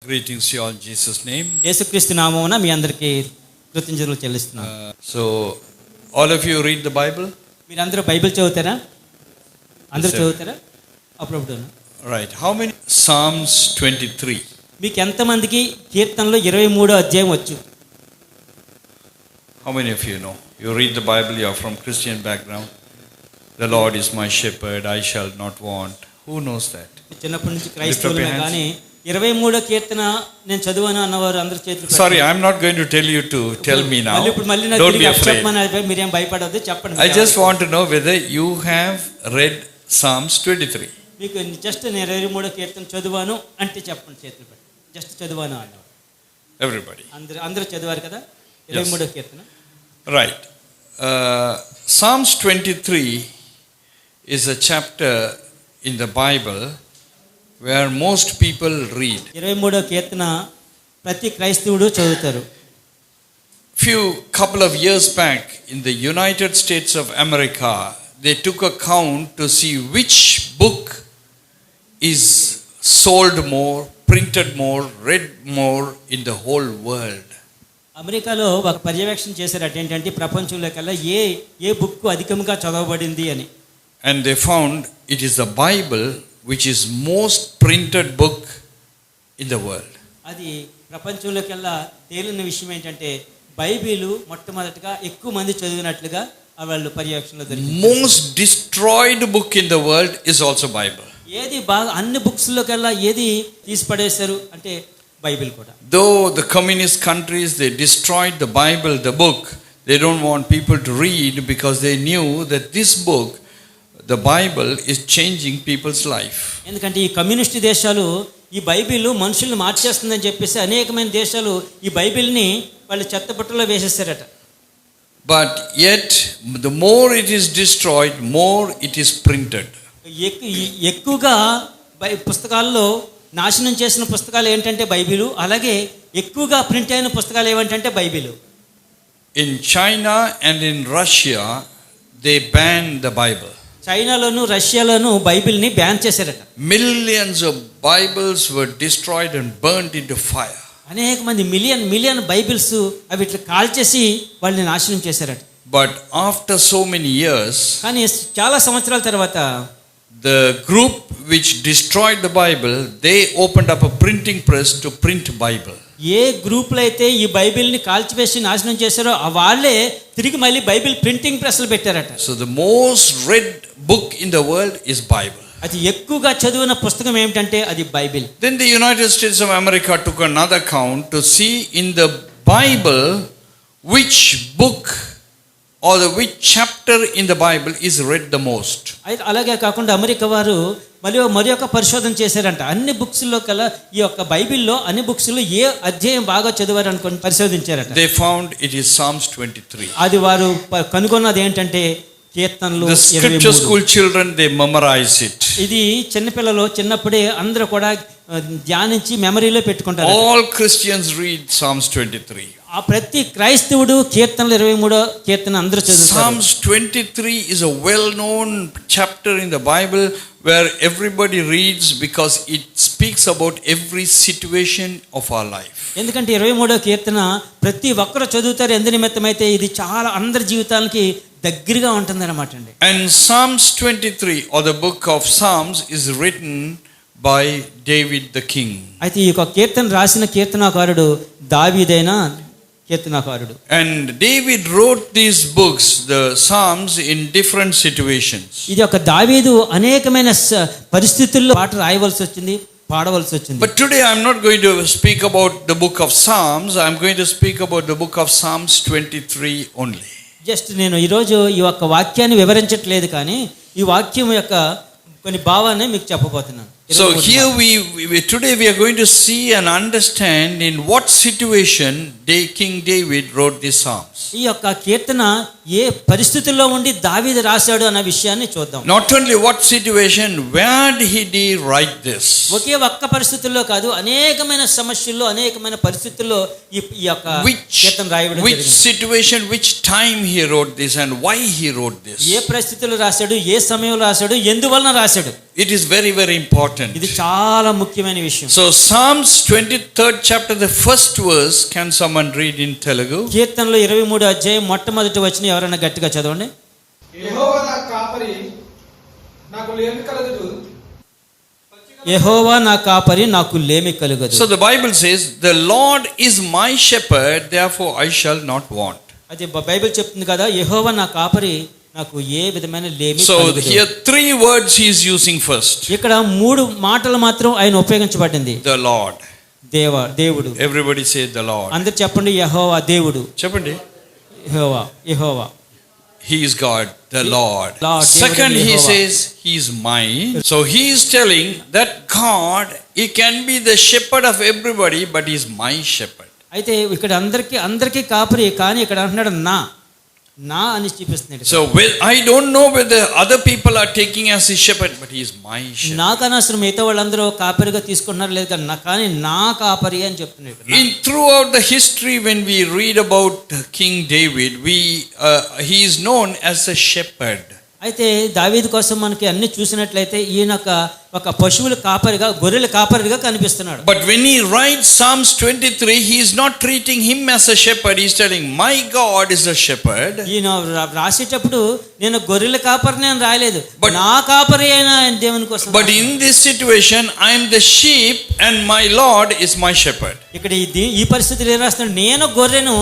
Greetings to you all in Jesus' name. యేసుక్రీస్తు నామమున మీ అందరికీ కృతజ్ఞతలు చెల్లిస్తున్నాను. So, all of you read the Bible? మీరందరూ బైబిల్ చదువుతారా? అందరూ చదువుతారా? అప్పుడప్పుడు. Right. How many? Psalms 23. మీకు ఎంతమందికి కీర్తనలు 23వ అధ్యాయం వచ్చు? How many of you know? You read the Bible, you are from Christian background. The Lord is my shepherd, I shall not want. Who knows that? చిన్నప్పటి నుంచి క్రైస్తవులమే కానీ 23వ కీర్తన నేను చదువును అన్నవారు అందరూ చేతులు. Sorry, I am not going to tell you to tell me now. Don't be afraid. మీరేం భయపడొద్దు, చెప్పండి. I just want to know whether you have read Psalms 23. మీకు జస్ట్ నేను 23వ కీర్తన చదువును అంటే చెప్పండి, చేతులు పెట్టి. జస్ట్ చదువును అన్న Everybody. అందరూ చదివారు కదా 23వ కీర్తన. Right. Psalms 23 is a chapter in the Bible where most people read. 23వ కీర్తన ప్రతి క్రైస్తవుడు చదువుతారు. Couple of years back in the United States of America, they took a count to see which book is sold more, printed more, read more in the whole world. అమెరికాలో ఒక పర్యవేక్షణ చేశారట, ఏంటంటే ప్రపంచంలో కల్లా ఏ బుక్ అధికంగా చదవబడింది అని. And they found it is the Bible which is most printed book in the world. అది ప్రపంచంలో కల్లా తేలిన విషయం ఏంటంటే బైబిలు మొట్టమొదటిగా ఎక్కువ మంది చదివినట్లుగా వాళ్ళు పర్యవేక్షణలో దొరికింది. Most destroyed book in the world is also Bible. ఏది బాగా అన్ని బుక్స్లో కల్లా ఏది తీసిపడేశారు అంటే బైబిల్ కూడా. Though the communist countries, they destroyed the Bible, the book, they don't want people to read because they knew that this book, the Bible, is changing people's life. ఎందుకంటే ఈ కమ్యూనిస్ట్ దేశాలు ఈ బైబిల్ మనుషుల్ని మార్చేస్తుందని చెప్పేసి అనేకమైన దేశాలు ఈ బైబిల్ని వాళ్ళు చెత్తబుట్టలో వేసేస్తారట. But yet, the more it is destroyed, more it is printed. ఎక్కువగా పుస్తకాల్లో నాశనం చేసిన పుస్తకాలు ఏంటంటే బైబిలు, అలాగే ఎక్కువగా ప్రింట్ అయిన పుస్తకాలు ఏమంటే Bible. In China and in Russia, they banned the Bible. చైనాలోను రష్యాలోను బైబిల్ని బ్యాన్ చేశారట. Millions of Bibles were destroyed and burnt into fire. అనేక మంది మిలియన్ బైబిల్స్ అవి ఇట్లా కాల్చేసి వాళ్ళని నాశనం చేశారట. But after so many years, కానీ చాలా సంవత్సరాల తర్వాత the group which destroyed the Bible, they opened up a printing press to print Bible. ఏ గ్రూపులు అయితే ఈ బైబిల్ని కాల్చివేసి నాశనం చేశారో వాళ్ళే తిరిగి మళ్ళీ బైబిల్ ప్రింటింగ్ ప్రెస్లు పెట్టారట. So the most read book in the world is Bible. అది ఎక్కువగా చదివిన పుస్తకం ఏమిటంటే అది Bible. Then the United States of America took another count to see in the Bible which book or which chapter in the Bible is read the most. అలాగే కాకుండా America వారు మరి ఒక పరిశోధన చేశారంట. అన్ని బుక్స్లో కల్లా ఈ యొక్క బైబిల్లో అన్ని బుక్స్లో ఏ అధ్యాయం బాగా చదివారు అనుకొని పరిశోధించారట. They found it is Psalms 23. అది వారు కనుగొన్నది ఏంటంటే కీర్తనలు 23. The scripture school children, they memorize it. ఇది చిన్నపిల్లలు చిన్నప్పుడే అందరూ కూడా ధ్యానించి మెమరీలో పెట్టుకుంటారు. All Christians read Psalms 23. ఆ ప్రతి క్రైస్తవుడు కీర్తనలు 23వ కీర్తన అందరూ చదువుతారు. Psalms 23 is a well-known chapter in the Bible where everybody reads because it speaks about every situation of our life. ఎందుకంటే 23వ కీర్తన ప్రతి ఒక్కరు చదువుతారు. ఎందు నిమిత్తమైతే ఇది చాలా అందరి జీవితానికి దగ్గరగా ఉంటుందన్నమాట అండి. And Psalms 23 or the book of Psalms is written by David the king. అయితే ఈ కీర్తన రాసిన కీర్తనాకారుడు దావీదైన కీర్తనాకారుడు. And David wrote these books, the Psalms, in different situations. ఇది ఒక దావీదు అనేకమైన పరిస్థితుల్లో పాట రాయవలసి వచ్చింది, పాడవలసి వచ్చింది. But today I am not going to speak about the book of Psalms. I am going to speak about the book of Psalms 23 only. Just నేను ఈరోజు ఈ యొక్క వాక్యాన్ని వివరించట్లేదు, కానీ ఈ వాక్యం యొక్క కొన్ని భావాన్ని మీకు చెప్పబోతున్నాను. So here today we are going to see and understand in what situation King David wrote these Psalms. ఈ యొక్క కీర్తన ఏ పరిస్థితుల్లో ఉండి దావీదు రాశాడు అన్న విషయాన్ని చూద్దాం. Not only what situation, where did he write this? ఒకే ఒక్క పరిస్థితుల్లో కాదు, అనేకమైన సమస్యల్లో అనేకమైన పరిస్థితుల్లో ఈ యొక్క కీర్తన రాయబడింది. Which situation, which time he wrote this and why he wrote this? ఏ పరిస్థితుల్లో రాశాడు, ఏ సమయంలో రాశాడు, ఎందువలన రాశాడు. It is very, very important. ఇది చాలా ముఖ్యమైన విషయం. So Psalms 23rd chapter, the first verse, can someone read in Telugu? కీర్తనలు 23 అధ్యాయం మొట్టమొదటి వచనం ఎవరైనా గట్టిగా చదవండి. యెహోవా నా కాపరి నాకు లేమి కలగదు. యెహోవా నా కాపరి నాకు లేమి కలుగదు. So the Bible says, the Lord is my shepherd, therefore I shall not want. అది బైబిల్ చెప్తుంది కదా, యెహోవా నా కాపరి నాకు ఏ విధమైన లేమి So కలుగదు. here 3 words he is using first. ఇక్కడ 3 మాటలు మాత్రం ఆయన ఉపయోగించబడింది. The Lord. దేవుడు. Everybody say the Lord. అందరూ చెప్పండి యెహోవా దేవుడు. చెప్పండి. యెహోవా. He is God, the Lord. Second, దేవుడు he Jehovah. says he is mine. So he is telling that God, he can be the shepherd of everybody, but he is my shepherd. అయితే ఇక్కడ అందరికీ కాపరి, కానీ ఇక్కడ అంటున్నాడు నా అని చూపిస్తున్నాడు. So I don't know whether other people are taking as his shepherd, but he is my shepherd. నాకు అనవసరం మిగతా వాళ్ళందరూ కాపరిగా తీసుకుంటున్నారు లేదు, కానీ నా కాపరి అని చెప్తున్నాడు. In throughout the history, when we read about King David, he is known as a shepherd. అయితే దావీదు కోసం మనకి అన్ని చూసినట్లయితే ఈయన ఒక పశువుల కాపరిగా, గొర్రెల కాపరిగా కనిపిస్తున్నాడు. But when he writes Psalms 23, he is not treating him as a shepherd. He is telling, my God is a shepherd. ఈయన రాసేటప్పుడు నేను గొర్రెల కాపరిని అని రాయలేదు, నా కాపరి అయిన దేవుని కోసం. But in this situation, I am the sheep and my Lord is my shepherd. ఇక్కడ ఈ పరిస్థితిలో ఏం రాస్తున్నాడు, నేను గొర్రెను,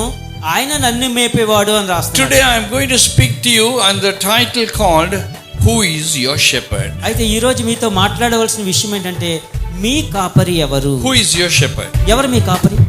ఆయన నన్ను మేపేవాడు అని రాస్తున్నాడు. Today I am going to speak to you on the title called, Who is your shepherd? అయితే ఈ రోజు మీతో మాట్లాడవలసిన విషయం ఏంటంటే, మీ కాపరి ఎవరు? Who is your shepherd? ఎవరు మీ కాపరి?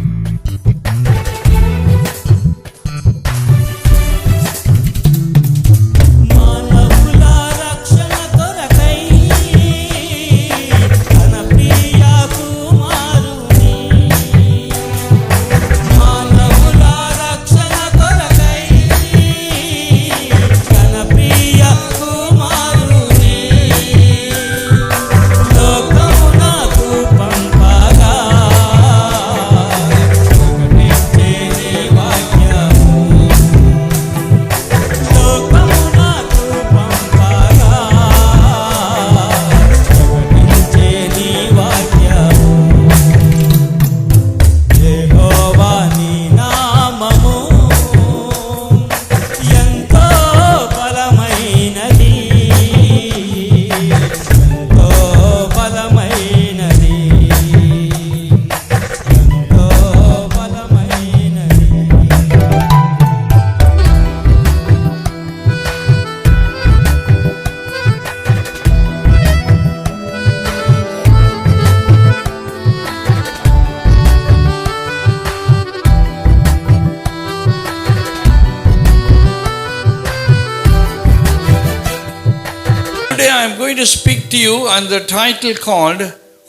Today I am going to speak to you on the title called,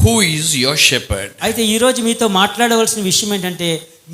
Who is your shepherd? అయితే ఈ రోజు మీతో మాట్లాడవలసిన విషయం ఏంటంటే,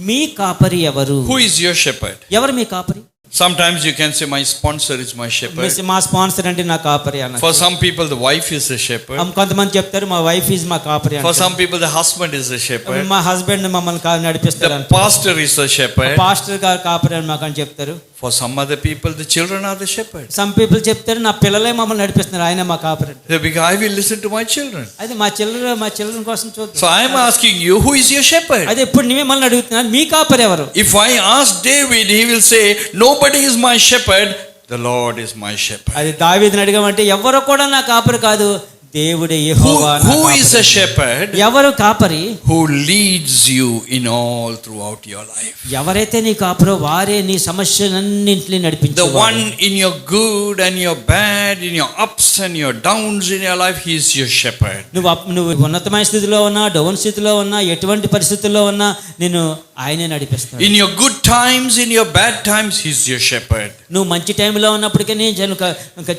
మీ కాపరి ఎవరు? Who is your shepherd? ఎవరు మీ కాపరి? Sometimes you can say, my sponsor is my shepherd. మా స్పాన్సర్ అంటే నా కాపరి అన్న. For some people, the wife is a shepherd. కొంతమంది చెప్తారు మా వైఫ్ ఈజ్ మా కాపరి అని. For some people, the husband is a shepherd. మా హస్బెండ్ మమ్మల్ని నడిపిస్తారు The అంటారు. pastor is a shepherd. Pastor గారు కాపరి అని మాకు అని చెప్తారు. For some other people, the children are the shepherd. Some people చెప్తారు నా పిల్లలే మమ్మల్ని నడిపిస్తున్నారు, ఆయన మా కాపరి. Because I will listen to my children. అయితే మా చిల్డ్రన్ కోసం చూద్దాం. So I am asking you, who is your shepherd? అయితే ఇప్పుడు నీవే మళ్ళీ అడుగుతున్నాను, మీ కాపరి ఎవరు? If I ask David, he will say, nobody is my shepherd, the Lord is my shepherd. అది దావీదుని అడిగామంటే ఎవరు కూడా నా కాపరి కాదు, దేవుడే యెహోవా నా Who కాపరి. is a shepherd? ఎవరు కాపరి? Who leads you in all throughout your life. ఎవరైతే నీ కాపరో వారే నీ సమస్యలన్నింటినీ The నడిపించేవాడు. one in your good and your bad, in your ups and your downs in your life, he is your shepherd. నువ్వు ఉన్నతమైన స్థితిలో ఉన్నా, డౌన్ స్థితిలో ఉన్నా, ఎటువంటి పరిస్థితుల్లో ఉన్నా నేను ఆయనే నడిపిస్తాను. In your good times, in your bad times, he is your shepherd. నువ్వు మంచి టైంలో ఉన్నప్పటికీ,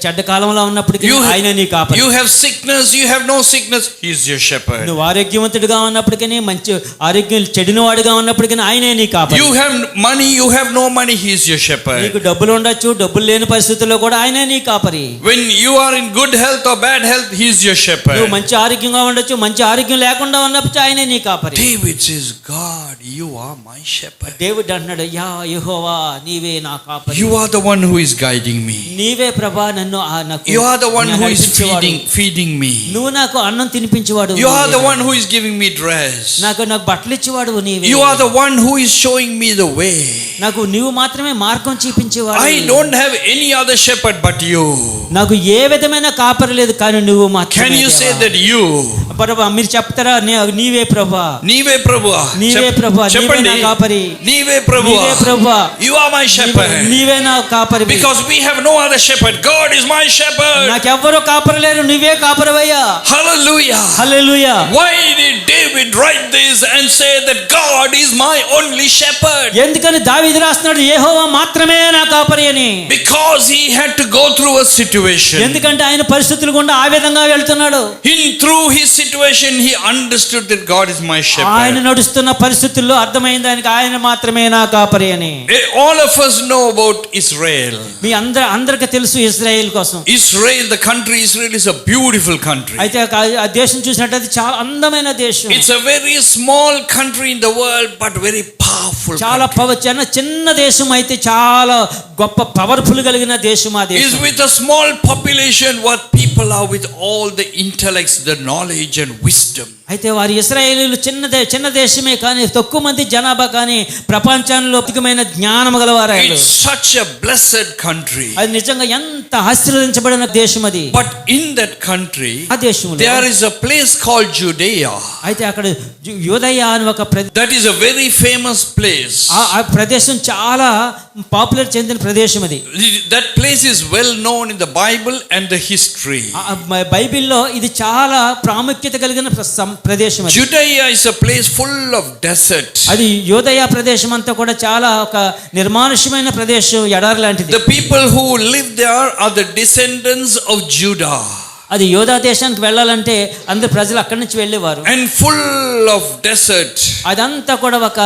చెడ్డ కాలంలో ఉన్నప్పటికీ ఆయన నీ కాపరి. You have sickness, you have no sickness, he is your shepherd. నువ్వు ఆరోగ్యవంతుడిగా ఉన్నప్పటికీ, మంచి ఆరోగ్యం చెడిన వాడిగా ఉన్నప్పటికీ ఆయనే నీ కాపరి. You have money, you have no money, he is your shepherd. నీకు డబ్బులు ఉండొచ్చు, డబ్బులు లేని పరిస్థితుల్లో కూడా ఆయనే నీ కాపరి. When you are in good health or bad health, he is your shepherd. నువ్వు మంచి ఆరోగ్యంగా ఉండొచ్చు, మంచి ఆరోగ్యం లేకుండా ఉన్నప్పుడు ఆయనే నీ కాపరి. David says, God, you are my shepherd. దేవుడు అంటున్నాడు, యెహోవా నీవే నా కాపరి. You are the one who is guiding me. నీవే ప్రభా నన్ను నాకు You are the one who is నడిపించేవాడు. feeding me. నువ్వు నాకు అన్నం తినిపించేవాడు, You are the one who is giving me dress. నాకు బట్టలు ఇచ్చేవాడు నీవే, You are the one who is showing me the way. నాకు నీవు మాత్రమే మార్గం చూపించేవాడు. I don't have any other shepherd but you. నాకు ఏ విధమైన కాపరి లేదు కానీ నువ్వు మాత్రమే. Can you say that you? ప్రభువా మీరు చెప్తారా నీవే ప్రభువా, నీవే ప్రభువా, నీవే ప్రభువా, నీవే నా కాపరి, నీవే ప్రభువా, నీవే ప్రభువా, You are my shepherd. నీవే నా కాపరి. Because we have no other shepherd. God is my shepherd. నాకెవ్వరూ కాపరి లేరు, నీవే కాపరివయ్యా. Hallelujah. Hallelujah. Why did David write this and say that God is my only shepherd? ఎందుకని దావీదు రాస్తున్నాడు యెహోవా మాత్రమే నా కాపరి అని? Because he had to go through a situation. ఎందుకంటే ఆయన పరిస్థితులు గుండా ఆ విధంగా వెళ్తున్నాడు. Through his situation he understood that God is my ఆయన shepherd. నడుస్తున్న పరిస్థితుల్లో అర్థమైంది ఆయనకి ఆయన మాత్రమే నా కాపరి అని. All of us know about Israel. మీ అందరికీ తెలుసు ఇశ్రాయేల్ కోసం. Israel, the country Israel is a beautiful country. అయితే ఆ దేశం చూసినట్లయితే చాలా అందమైన దేశం. It's a very small country in the world but very powerful. చాలా చిన్న దేశం అయితే చాలా గొప్ప పవర్ఫుల్ కలిగిన దేశం ఆ దేశం. Is with a small population what people are with all the intellects, the knowledge and wisdom. అయితే వారి ఇశ్రాయేలీయులు చిన్న దేశమే కానీ తక్కువ మంది జనాభా కానీ ప్రపంచంలో అధికమైన జ్ఞానం గలవారు. It's such a blessed country. అది నిజంగా ఎంత ఆశీర్వదించబడిన దేశం అది. But in that country ఆ దేశంలో there is a place called Judea. అయితే అక్కడ యూదయ అని ఒక That is a very famous place. ఆ ప్రదేశం చాలా పాపులర్ చెందిన ప్రదేశం అది. That place is well known in the Bible and the history. బైబిల్లో ఇది చాలా ప్రాముఖ్యత కలిగిన ప్రదేశం అది. Judea is a place full of desert. అది యూదయ ప్రదేశం అంతా కూడా చాలా ఒక నిర్మానుష్యమైన ప్రదేశం, ఎడారి లాంటిది. The people who live there are the descendants of Judah. అది యోధా దేశానికి వెళ్ళాలంటే అందరు ప్రజలు అక్కడి నుంచి వెళ్ళేవారు. And full of desert. అదంతా కూడా ఒక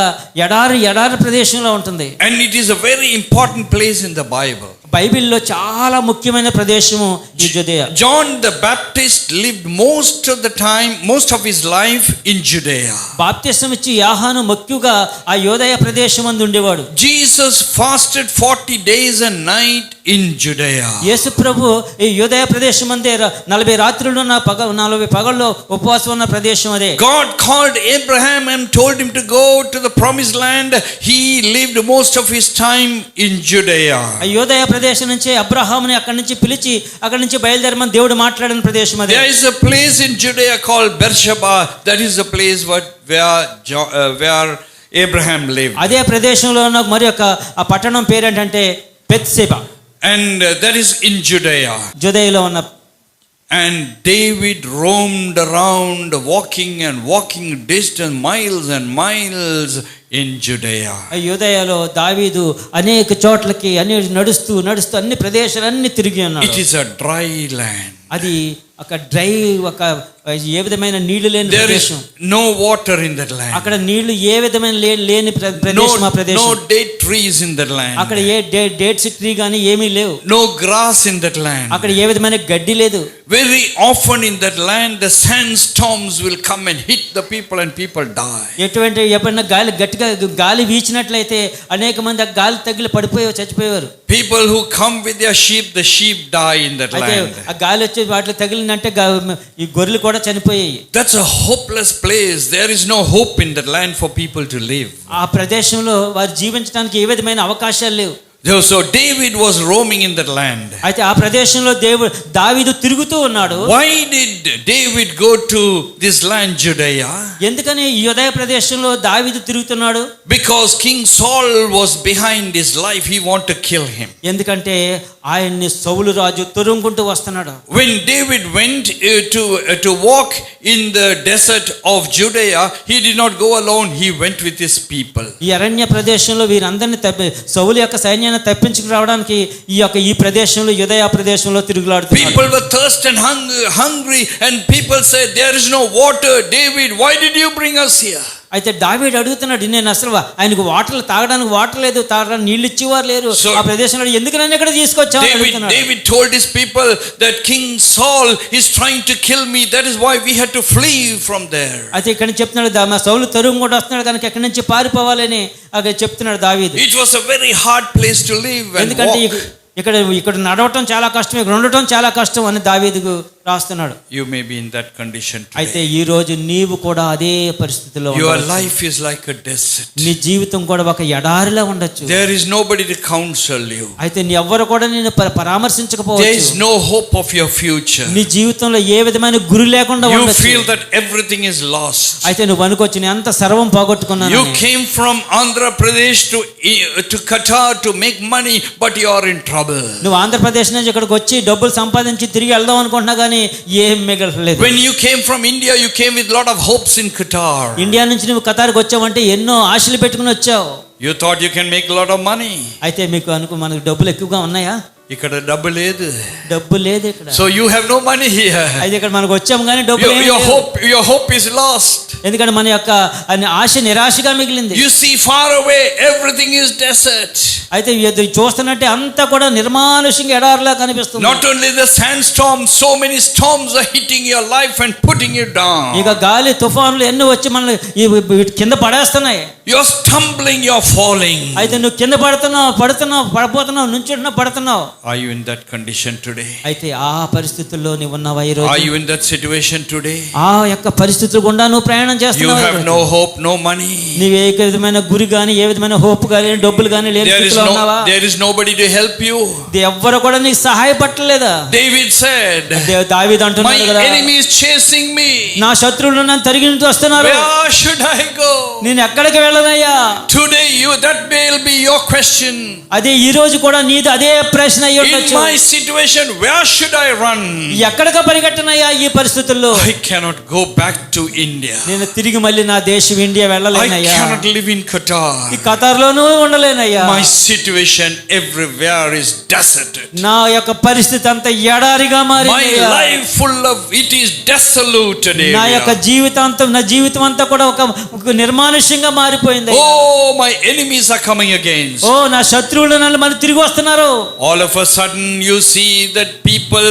ఎడారి ప్రదేశంలో ఉంటుంది. And it is a very important place in the Bible. బైబిల్లో చాలా ముఖ్యమైన ప్రదేశము ఈ జుదయ. John the Baptist lived most of his life in Judea. బాప్తిసం ఇచ్చి యోహాను ముఖ్యంగా ఆ యోదయ ప్రదేశం నందు ఉండేవాడు. Jesus fasted 40 days and night in Judea. యేసు ప్రభు ఈ యోదయ ప్రదేశం అందే 40 రాత్రులు 40 పగళ్ళు ఉపవాసం ఉన్న ప్రదేశం అదే. God called Abraham and told him to go to the promised land. He lived most of his time in Judea. ఆ యోదయ ప్రదేశం నుంచి అబ్రహాముని అక్కడి నుంచి పిలిచి అక్కడి నుంచి బయలుదేరమని దేవుడు మాట్లాడిన ప్రదేశం అదే. There is a place in Judea called Beersheba. That is the place where Abraham lived. అదే ప్రదేశంలో ఉన్న మరి ఒక ఆ పట్టణం పేరేంటంటే Bathsheba. And that is in Judea. జుదయలో ఉన్న. And David roamed around walking distant miles and miles in Judea. యూదయలో దావీదు అనేక చోట్లకి నడుస్తూ అన్ని ప్రదేశాలన్నీ తిరిగి ఉన్నాడు. It is a dry land. అది ఒక డ్రై ఒక ఏ విధమైన నీళ్లు లేని ప్రదేశం. There is no water in that land. అక్కడ నీళ్లు ఏ విధమైన లేని ప్రదేశం ఆ ప్రదేశం. No date trees in that land. అక్కడ ఏ డేట్స్ ట్రీ గానీ ఏమీ లేవు. No grass in that land. అక్కడ ఏ విధమైన గడ్డి లేదు. Very often in that land the sandstorms will come and hit the people and people die. ఎప్పుడైనా గట్టిగా గాలి వీచినట్లయితే అనేక మంది ఆ గాలి తగిలి చచ్చిపోయేవారు. People who come with their sheep, the sheep die in that land. ఆ గాలి వచ్చి వాటిలో తగిలినంటే ఈ గొర్రెలు కూడా చనిపోయాయి. That's a hopeless place. There is no hope in that land for people to live. ఆ ప్రదేశంలో వారు జీవించడానికి ఏ విధమైన అవకాశాలు లేవు. So David was roaming in that land. అయితే ఆ ప్రదేశంలో దావీదు తిరుగుతూ ఉన్నాడు. Why did David go to this land Judea? ఎందుకని ఈ యూదయ ప్రదేశంలో దావీదు తిరుగుతున్నాడు? Because King Saul was behind his life. He wanted to kill him. ఎందుకంటే ఆయన్ని సౌలు రాజు తరుముకుంటూ వస్తున్నాడు. When David went to walk in the desert of Judea, he did not go alone. He went with his people. ఈ అరణ్య ప్రదేశంలో వీరందరిని సౌలు యొక్క సైన్యాన్ని తప్పించుకు రావడానికి ఈ ప్రదేశంలో యూదయ ప్రదేశంలో తిరుగులాడుతున్నారు. People were thirsty and hungry and people said there is no water. David, why did you bring us here? అయితే దావీదు అడుగుతున్నాడు, నేను అసలు ఆయనకు తాగడానికి వాటర్ లేదు, తాగడానికి నీళ్ళు ఇచ్చేవారు లేరు, ఆ ప్రదేశంలో ఎందుకు నన్ను ఇక్కడ తీసుకొచ్చావు? David told his people that King Saul is trying to kill me. That is why we had to flee from there. అయితే ఇక్కడ చెప్తున్నాడు, మా సౌలు తరుము కూడా వస్తున్నాడు కనుక ఎక్కడి నుంచి పారిపోవాలని చెప్తున్నాడు దావీదు. It was a very hard place to live and ఎందుకంటే ఇక్కడ నడవటం చాలా కష్టం, ఇక్కడ ఉండటం చాలా కష్టం అని దావీదుకు రాస్తున్నాడు. You may be in that condition అయితే today. ఈ రోజు నీవు కూడా అదే పరిస్థితిలో Your ఉండవచ్చు. life is like a desert. నీ జీవితం కూడా ఒక ఎడారిలా ఉండొచ్చు. There is nobody to counsel you. అయితే నీ ఎవ్వరు కూడా నిన్ను There పరామర్శించకపోవచ్చు. is no hope of your future. నీ జీవితంలో ఏ విధమైన గురి లేకుండా You ఉండొచ్చు. feel that everything is lost. అయితే నువ్వు అనుకోవచ్చు నేను అంత సర్వం పోగొట్టుకున్నాను. You came from Andhra Pradesh to Qatar to make money, but you are in trouble. నువ్వు ఆంధ్రప్రదేశ్ నుంచి ఇక్కడికి వచ్చి డబ్బులు సంపాదించి తిరిగి వెళ్దాం అనుకుంటున్నా కానీ ఏం మిగలలేదు. When you came from India, you came with lot of hopes in Qatar. India నుంచి నువ్వు ఖతార్కి వచ్చావంటే ఎన్నో ఆశలు పెట్టుకుని వచ్చావు. You thought you can make a lot of money. అయితే మీకు మనకు డబ్బులు ఎక్కువగా ఉన్నాయా? ఇక్కడ డబ్బు లేదు. డబ్బు లేదు ఇక్కడ. So you have no money here. అయితే ఇక్కడ మనకు వచ్చాము కానీ డబ్బు Your hope is lost. ఎందుకంటే మన యొక్క ఆశ నిరాశగా మిగిలింది. You see far away everything is desert. అయితే చూస్తున్నట్టే అంతా కూడా నిర్మానుష్యంగా ఎడారిలా కనిపిస్తుంది. Not only the sandstorm, so many storms are hitting your life and putting you down. ఇక గాలి తుఫానులు ఎన్ని వచ్చి మనల్ని కింద పడేస్తున్నాయి. You're stumbling, you're falling. అయితే నువ్వు కింద పడుతున్నావు పడిపోతున్నావు, నుంచుంటున్నావు, పడుతున్నావు. Are you in that condition today? అయితే ఆ పరిస్థితుల్లో నువ్వు ఉన్నావా ఈ రోజు? Are you in that situation today? ఆ యొక్క పరిస్థితుల గుండా నువ్వు ప్రయాణం You చేస్తున్నావు. have no hope, no money. నీవు ఏ విధమైన గురి గాని ఏ విధమైన హోప్ గాని డబ్బులు గాని లేని స్థితిలో ఉన్నావా? There is nobody to help you. ఎవ్వరు కూడా నీకు సహాయపడలేదా? David said, దావీదు my అంటున్నాడు కదా, enemy is chasing me. నా శత్రువులు నన్ను తరిగినట్టు వస్తున్నారు. Where should I go? నేను ఎక్కడికి వెళ్ళనయ్యా? Today that will be your question. అదే ఈ రోజు కూడా నీది అదే ప్రశ్న అయి In ఉండొచ్చు. my situation, where should I run? ఎక్కడికి పరిగెట్టనయ్యా ఈ పరిస్థితుల్లో? I cannot go back to India. నేను తిరిగి మళ్ళీ నా దేశం India I వెళ్ళలేనయ్యా. cannot live in Qatar. ఈ ఖతార్లోనూ ఉండలేనయ్యా. My situation everywhere is deserted. నా యొక్క పరిస్థితి అంతా ఎడారిగా My మారిందయ్యా. life full of it is desolate today. నా యొక్క నా జీవితం అంతా కూడా ఒక నిర్మానుష్యంగా మారిపోయింది. Oh, my enemies are coming against. ఓ నా శత్రువులు నన్ను మళ్ళీ తిరిగి వస్తున్నారు. All of a sudden you see that people,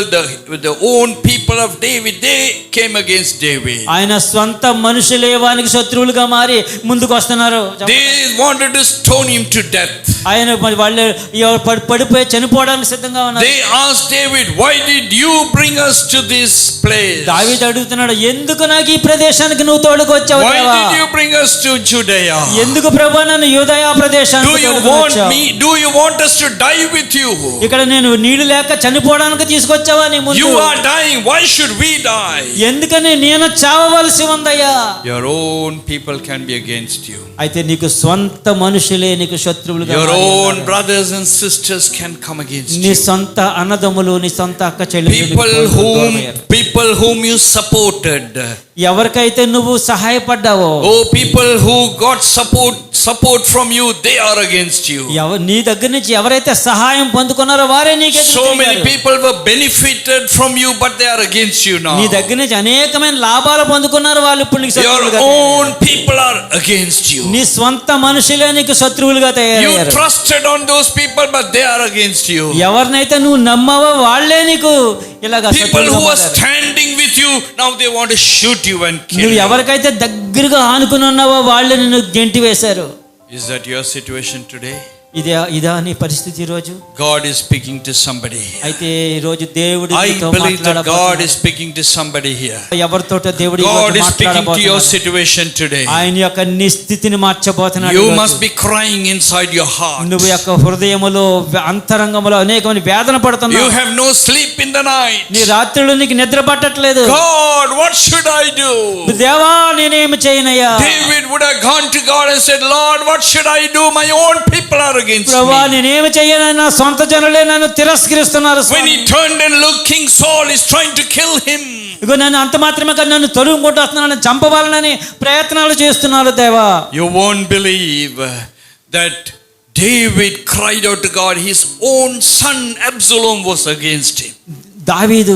the own people of David, they came against David. ఆయన స్వంత మనుషులే వానికి శత్రువులుగా మారి ముందుకు వస్తున్నారు. They wanted to stone him to death. ఆయన వాళ్ళు పడిపోయి చనిపోవడానికి సిద్ధంగా ఉన్నారు. They asked David, why did you bring us to this place? దావీదు అడుగుతున్నాడు, ఎందుకు నాకు ఈ ప్రదేశానికి నువ్వు తోడుకు వచ్చావు? Why did you bring us to Judea? ఎందుకు ప్రభువా నన్ను యూదయ ప్రదేశానికి తోడుకు వచ్చావు? Do you want us to die with you? ఇక్కడ నేను నీళ్లు లేక చనిపోవడానికి తీసుకొచ్చావా నీ ముందు? You are dying, why should we die? ఎందుకని నేను చావవలసి ఉందయ్యా? Your own people can be against you. అయితే నీకు స్వంత మనుషులే నీకు శత్రువులుగా Your మారి own ఉన్నారు. brothers and sisters can come against నీ you. సొంత అన్నదమ్ములు నీ సొంత అక్క చెల్లెలు People whom you supported. ఎవరికైతే నువ్వు సహాయపడ్డావో, Oh, people who got support from you, they are against you. నీ దగ్గర నుంచి ఎవరైతే సహాయం పొందుకున్నారో వారే నీకు So many people were benefited from you, but they are against you now. నీ దగ్గర నుంచి అనేకమైన లాభాలు పొందుకున్నారు, వాళ్ళు ఇప్పుడు నీకు Your శత్రువులుగా own people are against you. నీ స్వంత మనుషులే నీకు శత్రువులుగా You తయారయ్యారు. trusted on those people, but they are against you. ఎవరినైతే నువ్వు నమ్మావో వాళ్ళే నీకు ఇలాగా People శత్రువులుగా who are మారారు. standing with you, now they want to shoot you and kill నువ్వు you. ఎవరికైతే దగ్గరగా ఆనుకుని ఉన్నావో వాళ్ళు నిన్ను గెంటి వేశారు. Is that your situation today? ఇదా నీ పరిస్థితి ఈ రోజు? God is speaking to somebody. అయితే ఈ రోజు దేవుడు I నీతో believe that God is మాట్లాడబోతున్నాడు. speaking to somebody here. ఎవరితోటో దేవుడు ఈ God రోజు is speaking to your మాట్లాడబోతున్నాడు. situation today. ఆయన యొక్క నిస్థితిని మార్చబోతున్నాడు. You ఈ రోజు. must be crying inside your heart. నువ్వు యొక్క హృదయములో అంతరంగములో అనేకమైన వేదన You పడుతున్నావు. have no sleep in the night. నీ రాత్రులు నీకు నిద్ర పట్టట్లేదు. God, what should I do? దేవా నేనేమి చేయనయ్యా? David would have gone to God and said, Lord, what should I do? My own people are against ప్రభువా me. నేనేమి చేయను, నా సొంత జనులే నన్ను తిరస్కరిస్తున్నారు. When he turned and looked, King Saul is trying to kill him. ఇగో నన్ను అంత మాత్రమే కాదు, నన్ను తరుముకుంటూ వస్తున్నాను, చంపవాలని ప్రయత్నాలు చేస్తున్నారు. దేవా You won't believe that David cried out to God. His own son Absalom was against him. దావీదు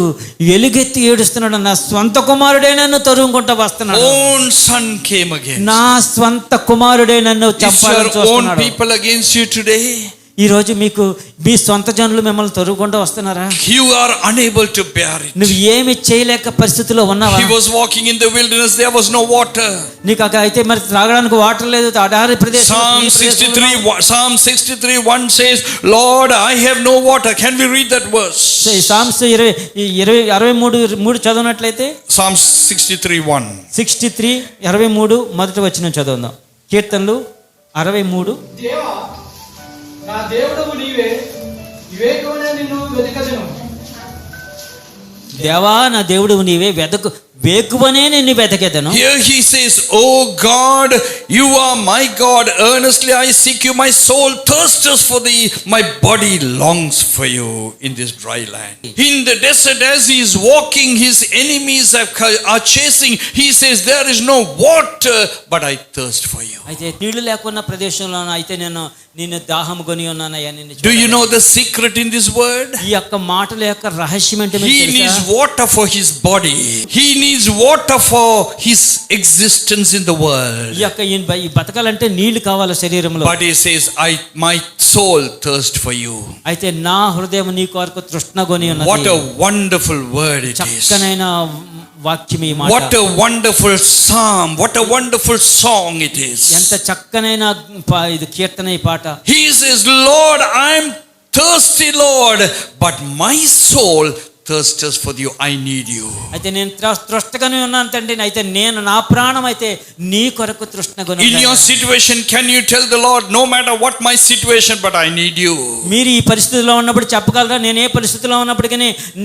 ఎలుగెత్తి ఏడుస్తున్నాడు, నా స్వంత కుమారుడే నన్ను తరుముకుంటూ వస్తున్నాడు. Own son came against. నా స్వంత కుమారుడే నన్ను Is చంపాలని your own చూస్తున్నాడు. people against you today? ఈ రోజు మీకు మీ సొంత జనులు మిమ్మల్ని తొరుగుకుండా వస్తున్నారా? You are unable to bear it. నువ్వు ఏమి చేయలేక పరిస్థితిలో ఉన్నావా? He was walking in the wilderness, there was no water. నీకు అయితే మరి త్రాగడానికి వాటర్ లేదు, అడారి ప్రదేశం. Psalm 63:1 says, Lord, I have no water. Can we read that verse? Psalms 63 చదివినట్లయితే Psalm 63:1. 63:23 మొదటి వచనం చదువుదాం. కీర్తనలు 63. దేవా నా దేవుడవు నీవే, వివేకమునే నిన్ను వెదకదెను. దేవా నా దేవుడవు నీవే, వేకువనే నిన్ను వెతకెదను. Here he says, Oh God, you are my God. Earnestly I seek you. My soul thirsts for thee. My body longs for you in this dry land. In the desert, as he is walking, his enemies are chasing. He says, there is no water, but I thirst for you. అయితే నీళ్లు లేకున్న ప్రదేశంలో అయితే నిన్ను దాహము కొని ఉన్నానయ్యా. Do you know the secret in this word? ఈ యొక్క మాటల యొక్క రహస్యం ఏంటో మీకు He తెలుసా? needs water for his body. He needs water for his existence in the world. ఈ యొక్క ఈ బతకాలంటే నీళ్లు కావాలి శరీరంలో. But he says, my soul thirst for you. అయితే నా హృదయం నీ కొరకు తృష్ణగొని ఉన్నది. What a wonderful word it is. చక్కనైన వాక్యం ఈ మాట. What a wonderful psalm. What a wonderful song it is. ఎంత చక్కనైన ఇది కీర్తన ఈ పాట. He says, Lord, I am thirsty, Lord, but my soul thirsts for you. I need you. అయితే నేను తృష్ణగానే ఉన్నాను తండ్రి. అయితే నేను నా ప్రాణం అయితే నీ కొరకు తృష్ణగొని. In your situation, can you tell the Lord, no matter what my situation, but I need you? మీరు ఈ పరిస్థితిలో ఉన్నప్పుడు చెప్పగలరా, నేను ఏ పరిస్థితిలో ఉన్నప్పటికీ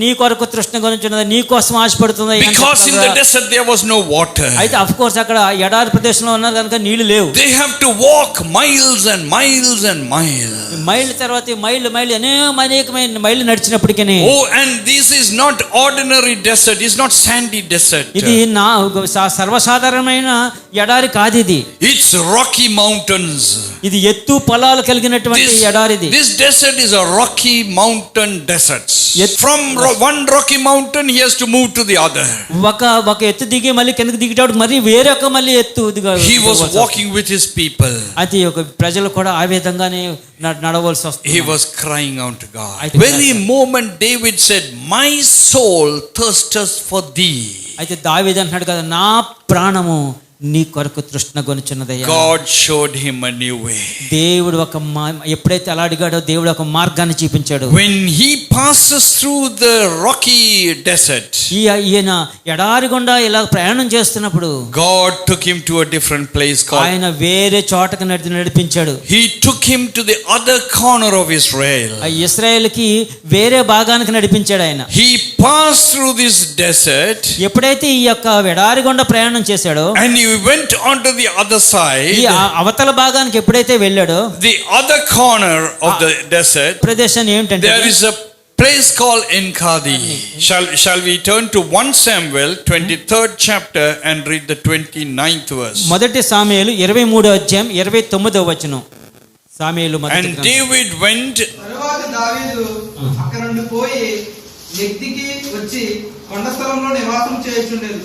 నీ కొరకు తృష్ణగొనిచున్నది, నీ కోసం ఆశపడుతుంది? Because in the desert there was no water. అయితే ఆఫ్ కోర్స్ అక్కడ ఎడారి ప్రదేశంలో ఉన్నారు కనుక నీళ్లు లేవు. They have to walk miles and miles and miles. మైళ్ళ తర్వాత మైళ్ళు అనేకమైన మైళ్ళు నడిచినప్పటికీ. Oh, and this is not ordinary desert. It's not sandy desert. ఇది సర్వసాధారణమైన ఎడారి కాదు ఇది. It's rocky mountains. ఇది ఎత్తు పొలాలు కలిగినటువంటి ఎడారిది. This desert is a rocky mountain desert. From one rocky mountain he has to move to the other. ఒక ఎత్తు దిగి మళ్ళీ కిందకి దిగేటప్పుడు మరి వేరొక మళ్ళీ ఎత్తు. He was walking with his people. అది ఒక ప్రజలు కూడా ఆ విధంగానే నడవలసి వస్తుంది. He was crying out to God. Very moment David said, my soul thirsts for thee. అయితే దావీదు అంటున్నాడు కదా, నా ప్రాణము నీ కొరకు తృష్ణగొనుచున్నదయ్యా. God showed him a new way. దేవుడు ఎప్పుడైతే అలా అడిగాడో దేవుడు ఒక మార్గాన్ని చూపించాడు. When he passes through the rocky desert, ఈయన ఎడారి గుండా ఇలా ప్రయాణం చేస్తున్నప్పుడు God took him to a different place called. ఆయన వేరే చోటకు నడిపించాడు. He took him to the other corner of Israel. ఇశ్రాయేలుకి వేరే భాగానికి నడిపించాడు ఆయన. He passed through this desert. ఎప్పుడైతే ఈ యొక్క ఎడారి గుండా ప్రయాణం చేశాడో, and he went on to the other side. ఈ అవతల భాగానికి ఎప్పుడైతే వెళ్ళాడో, the other corner of the desert, ప్రదేశం ఏంటంటే there is a place called En-Gedi. Shall we turn to 1 Samuel 23rd chapter and read the 29th verse? మొదటి సాముయేలు 23వ అధ్యాయం 29వ వచనం. సాముయేలు మొదటి. And David went. తరువాత దావీదు అక్కడ నుండి పోయి ఎగ్దికి వచ్చి కొండ స్థలంలో నివాసం చేయుచుండెను.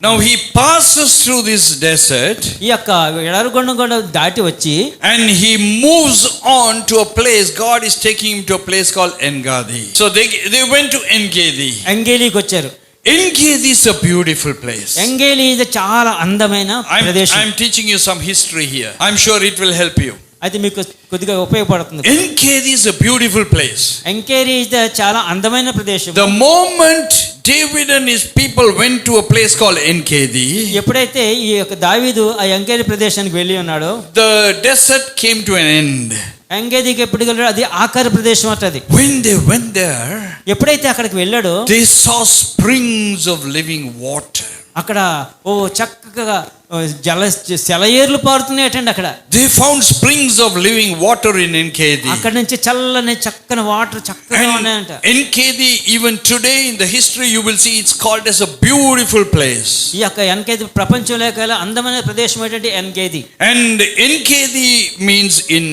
Now he passes through this desert. ఈ యొక్క ఎడారిగొండ కూడా దాటి వచ్చి, and he moves on to a place. God is taking him to a place called En-Gedi. So they went to En-Gedi. ఎంగేలీకి వచ్చారు. En-Gedi is a beautiful place. ఎంగేలి ఇది చాలా అందమైన ప్రదేశం. I'm teaching you some history here. I'm sure it will help you. అయితే మీకు కొద్దిగా ఉపయోగపడుతుంది. En-Gedi is a beautiful place. ఎంగేలి ఇది చాలా అందమైన ప్రదేశం. The moment David and his people went to a place called En-Gedi, ఎప్పుడైతే ఈ యొక్క దావీదు ఆ ఎంగేలి ప్రదేశానికి వెళ్ళి ఉన్నాడో, the desert came to an end. ఎంగేదికి ఎప్పుడు వెళ్ళాడు, అది ఆఖరి ప్రదేశం అటది. When they went there, ఎప్పుడైతే అక్కడికి వెళ్ళాడో, they saw springs of living water. అక్కడ చక్కగా సెలయేర్లు పారుతున్నాయటండి అక్కడ. They found springs of living water in En-Gedi. అక్కడ నుంచి చల్లని చక్కని వాటర్ చక్కగా ఉన్నాయంట. En-Gedi, even today in the history you will see it's called as a beautiful place. ఈ యొక్క En-Gedi ప్రపంచంలో అందమైన ప్రదేశం ఏంటంటే En-Gedi. And En-Gedi means in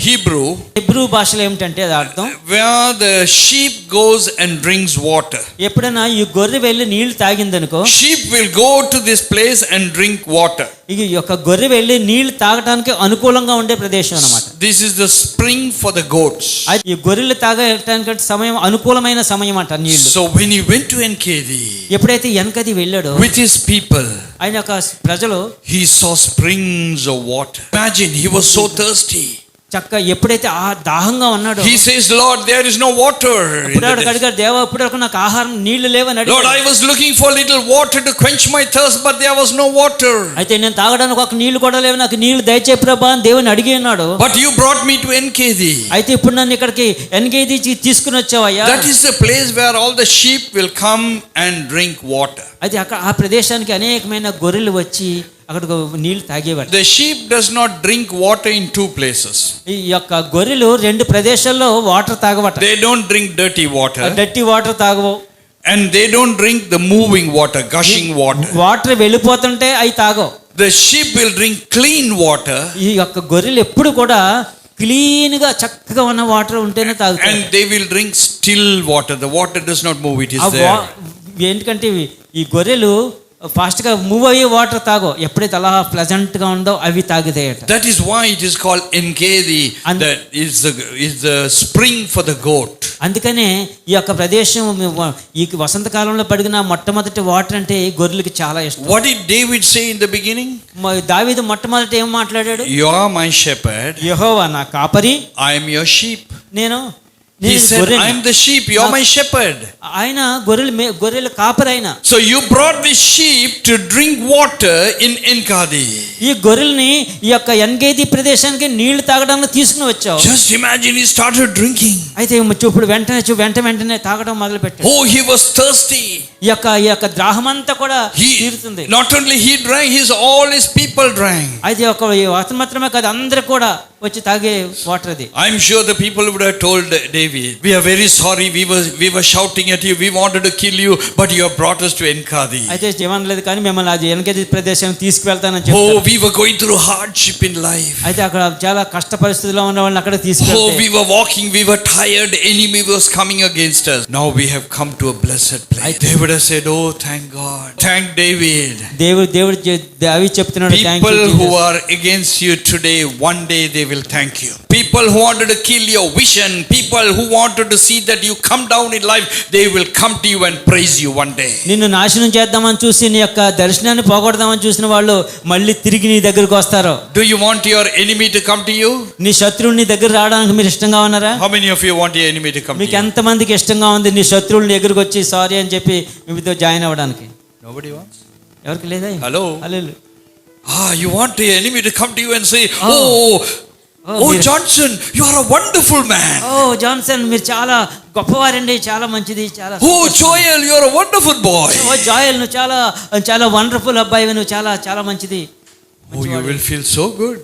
Hebrew, Hebrew భాషలో ఏమిటంటే అది అర్థం, where the sheep goes and drinks water. ఎప్పుడైనా ఈ గొర్రె వెళ్ళి నీళ్లు తాగిందనుకో, sheep will go to this place and drink water. ఈ యొక్క గొర్రె వెళ్ళి నీళ్లు తాగడానికి అనుకూలంగా ఉండే ప్రదేశం అన్నమాట. This is the spring for the goats. ఈ గొర్రెలు తాగడానికి సమయం అనుకూలమైన సమయం అంట నీళ్లు. So when he went to Enkedi, ఎప్పుడైతే ఎన్కది వెళ్ళాడో with his people, ఆయన యొక్క ప్రజలు he saw springs of water. Imagine, he was so thirsty. చక్క ఎప్పుడైతే ఆ దాహంగా ఉన్నాడో He says, Lord, there is no water. ఇప్పుడు అడిగాడు, దేవా ఇప్పుడు వరకు నాకు ఆహారం నీళ్లు లేవని Lord, అడిగాడు. I was looking for little water to quench my thirst, but there was no water. అయితే నేను తాగడానికి ఒక నీళ్లు కూడా లేవు, నాకు నీళ్లు దయచేయి ప్రభా అని దేవుని అడిగి ఉన్నాడు. But you brought me to Enkedi. అయితే ఇప్పుడు నన్ను ఇక్కడికి ఎన్కేది తీసుకుని వచ్చావయ్యా. That is the place where all the sheep will come and drink water. అయితే అక్కడ ఆ ప్రదేశానికి అనేకమైన గొర్రెలు వచ్చి అక్కడ నీళ్లు తాగేవారు. The sheep does not drink water in two places. ఈ యొక్క గొర్రెలు రెండు ప్రదేశాల్లో వాటర్ తాగవట. They don't drink dirty water. Dirty water తాగవు. And they don't drink the moving water, gushing water. Water వెళ్ళిపోతుంటే అవి తాగవు. The sheep will drink clean water. ఈ యొక్క గొర్రెలు ఎప్పుడు కూడా క్లీన్ గా చక్కగా ఉన్న వాటర్ ఉంటేనే తాగుతాయి. And they will drink still water. The water does not move, it is there. ఎందుకంటే ఈ గొర్రెలు ఫాస్ట్ గా మూవ్ అయ్యే వాటర్ తాగో, ఎప్పుడైతే అలా ప్లెజెంట్ గా ఉందో అవి తాగుతాయట. That is why it is called Enkedi. That is the spring for the goat. అందుకనే ఈ యొక్క ప్రదేశం ఈ వసంతకాలంలో పడిన మొట్టమొదటి వాటర్ అంటే గొర్రెలకి చాలా ఇష్టం. What did David say in the beginning? దావీదు మొట్టమొదటి ఏం మాట్లాడాడు? You are my shepherd. యెహోవా నా కాపరి, I am your sheep. నేను He said, I am the sheep, you are my shepherd. ఆయన గొర్రెల కాపరి ఆయన. So you brought the sheep to drink water in Enkadi. ఈ గొర్రెల్ని ఈ యొక్క ఎన్గేది ప్రదేశానికి నీళ్లు తాగడానికి తీసుకుని వచ్చావు. Just imagine, he started drinking. అయితే ఇప్పుడు వెంటనే తాగడం మొదలు పెట్టాడు. Oh, he was thirsty. ఈ యొక్క దాహమంతా కూడా తీరుతుంది. Not only he drank, all his people drank. అయితే అతను మాత్రమే కాదు, అందరూ కూడా వచ్చి తాగే వాటర్ అది. I'm sure the people would have told David, we are very sorry, we were shouting at you, we wanted to kill you, but you have brought us to Enkadi. అయితే ఏమనలేదు కానీ మిమ్మల్ని అది ఎన్గేది ప్రదేశానికి తీసుకువెళ్తానని చెప్పారు. Oh, we were going through hardship in life. అయితే అక్కడ చాలా కష్ట పరిస్థితుల్లో ఉన్న వాళ్ళని అక్కడ తీసుకెళ్తే, oh, we were walking, we were tired, enemy was coming against us. Now we have come to a blessed place. They would have said, oh, thank God, thank David. దేవుడు అవి చెప్తున్నాడు, people who are against you today, one day they will thank you. People who wanted to kill your vision, people who wanted to see that you come down in life, they will come to you and praise you one day. నిన్ను నాశనం చేద్దామని చూసి నీ యొక్క దర్శనాన్ని పోగొడదామని చూసిన వాళ్ళు మళ్ళీ తిరిగి నీ దగ్గరికి వస్తారు. Do you want your enemy to come to you? నీ శత్రువుని నీ దగ్గర రావడానికి మీరు ఇష్టంగా ఉన్నారా? How many of you want your enemy to come to you? మీకు ఎంత మందికి ఇష్టంగా ఉంది నీ శత్రువుని దగ్గరికి వచ్చి సారీ అని చెప్పి మీతో జాయిన్ అవ్వడానికి? Nobody wants. ఎవరికి లేదా? Hello. You want your enemy to come to you and say, oh Johnson, you are a wonderful man. Johnson మీరు చాలా గొప్పవారండి, చాలా మంచిది, చాలా. Oh Joel, you are a wonderful boy. Joel నువ్వు చాలా చాలా వండర్ఫుల్ అబ్బాయి, నువ్వు చాలా చాలా మంచిది. You will feel so good.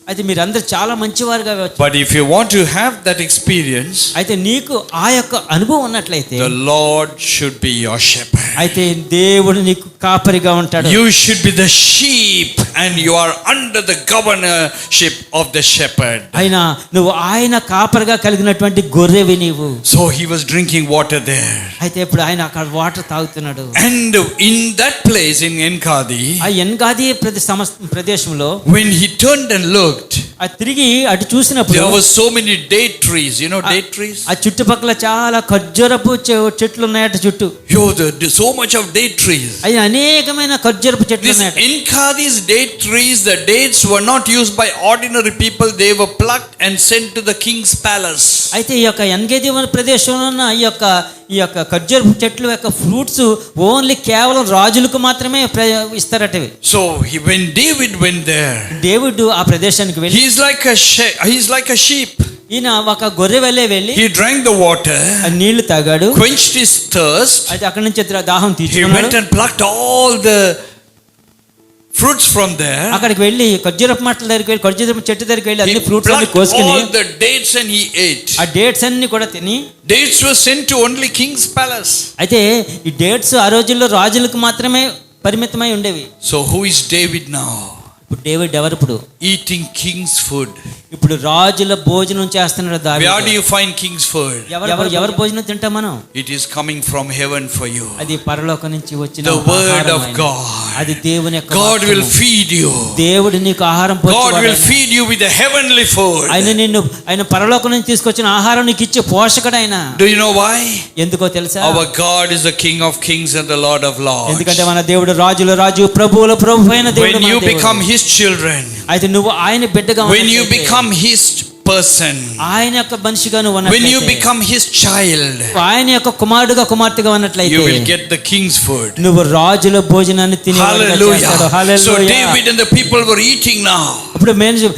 అయితే మీరందరూ చాలా మంచివారుగా. But if you want to have that experience, అయితే నీకు ఆ యొక్క అనుభవం ఉన్నట్లయితే the Lord should be your shepherd. అయితే దేవుడు నీకు కాపరిగా ఉంటాడు. You should be the sheep and you are under the governorship of the shepherd. అయినా నువ్వు ఆయన కాపరిగా కలిగినటువంటి గొర్రెవి నీవు. So he was drinking water there. అయితే ఇప్పుడు ఆయన అక్కడ వాటర్ తాగుతున్నాడు. And in that place in Enkadi, ఆ ఎన్గాది ప్రదేశంలో when he turned and looked, ఆ తిరిగి అటు చూసినప్పుడు there were so many date trees. You know date trees? ఆ చుట్టుపక్కల చాలా ఖర్జూరపు చెట్లు ఉన్నాయట చుట్టూ. So much of date trees. అవి అనేకమైన ఖర్జూరపు చెట్లు ఉన్నాయట. Enkadi's date trees, the dates were not used by ordinary people. They were plucked and sent to the king's palace. అయితే ఈ యొక్క ఎన్గేది ప్రదేశంలో ఉన్న ఈ యొక్క ఖర్జూరపు చెట్లు యొక్క ఫ్రూట్స్ ఓన్లీ కేవలం రాజులకు మాత్రమే ఇస్తారట. So when David went there, దేవుడు ఆ ప్రదేశానికి వెళ్ళి, he's like a sheep. ఈయన ఒక గొర్రె వెళ్ళి he drank the water, నీళ్లు తాగాడు, quenched his thirst. అయితే అక్కడి నుంచి దాహం he తీర్చుకున్నాడు. went and plucked all the fruits from there. అక్కడికి వెళ్ళి ఖర్జూరపు మట్టల దగ్గరికి వెళ్ళి ఖర్జూరపు చెట్టు దగ్గరికి వెళ్ళి అన్ని ఫ్రూట్స్ అన్ని plucked కోసుకుని all the dates and he ate. ఆ డేట్స్ అన్ని కూడా తిని, dates were sent to only king's palace. అయితే ఈ డేట్స్ ఆ రోజుల్లో రాజులకు మాత్రమే పరిమితమై ఉండేవి. So who is David now? ఇప్పుడు డేవిడ్ ఎవరు? ఇప్పుడు eating king's food. ఇప్పుడు రాజుల భోజనం చేస్తున్నాడు Where do దావీదు. you find king's food? ఎవరు భోజనం తింటాం మనం? It is coming from heaven for you. అది పరలోకం నుంచి వచ్చిన The word ఆహారం of ఆయన. God. అది దేవుని యొక్క God will వాక్యము. feed you. దేవుడు నీకు ఆహారం God పోషివాడు will ఆయన. feed you with the heavenly food. ఆయన పరలోకం నుంచి తీసుకొచ్చిన ఆహారం నీకు ఇచ్చే పోషకుడు ఆయన. Do you know why? ఎందుకో తెలుసా? Our God is the King of kings and the Lord of lords. ఎందుకంటే మన దేవుడు రాజుల రాజు ప్రభువుల ప్రభు అయిన దేవుడు. When మన you దేవుడు. become his children, అయితే నువ్వు ఆయన బిడ్డగా when you ఉన్నట్లయితే, become his person, ఆయన యొక్క మనిషిగా నువ్వు when you ఉన్నట్లయితే, become his child, ఆయన యొక్క కుమారుడుగా కుమార్తెగా ఉన్నట్లయితే you will get the king's food. నువ్వు రాజుల భోజనాన్ని తినేవాడిగా చేస్తాడు. Hallelujah. So hallelujah. David and the people were eating now. ఇప్పుడు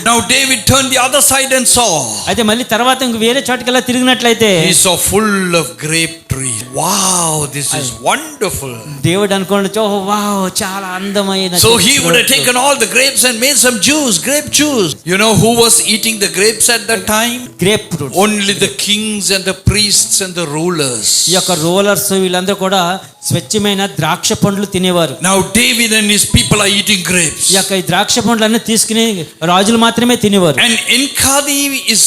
Now David turned the other side and saw. అయితే మళ్ళీ తర్వాత ఇంక వేరే చోటుకెళ్ళి తిరిగినట్లయితే He saw full of grape trees. Wow, this is wonderful. దేవుడు అనుకోండి, ఓ వావ్ చాలా అందమైన. So he would have taken all the grapes and made some juice, grape juice. You know who was eating the grapes at that time? Grape fruit. Only the kings and the priests and the rulers. ఈ యొక్క rulers వీళ్ళందరూ కూడా స్వచ్ఛమైన ద్రాక్ష పండ్లు తినేవారు. Now David and his people are eating grapes. ఈ యొక్క ఈ ద్రాక్ష పండ్లన్నీ తీసుకుని రాజులు మాత్రమే తినేవారు. And Enkadi is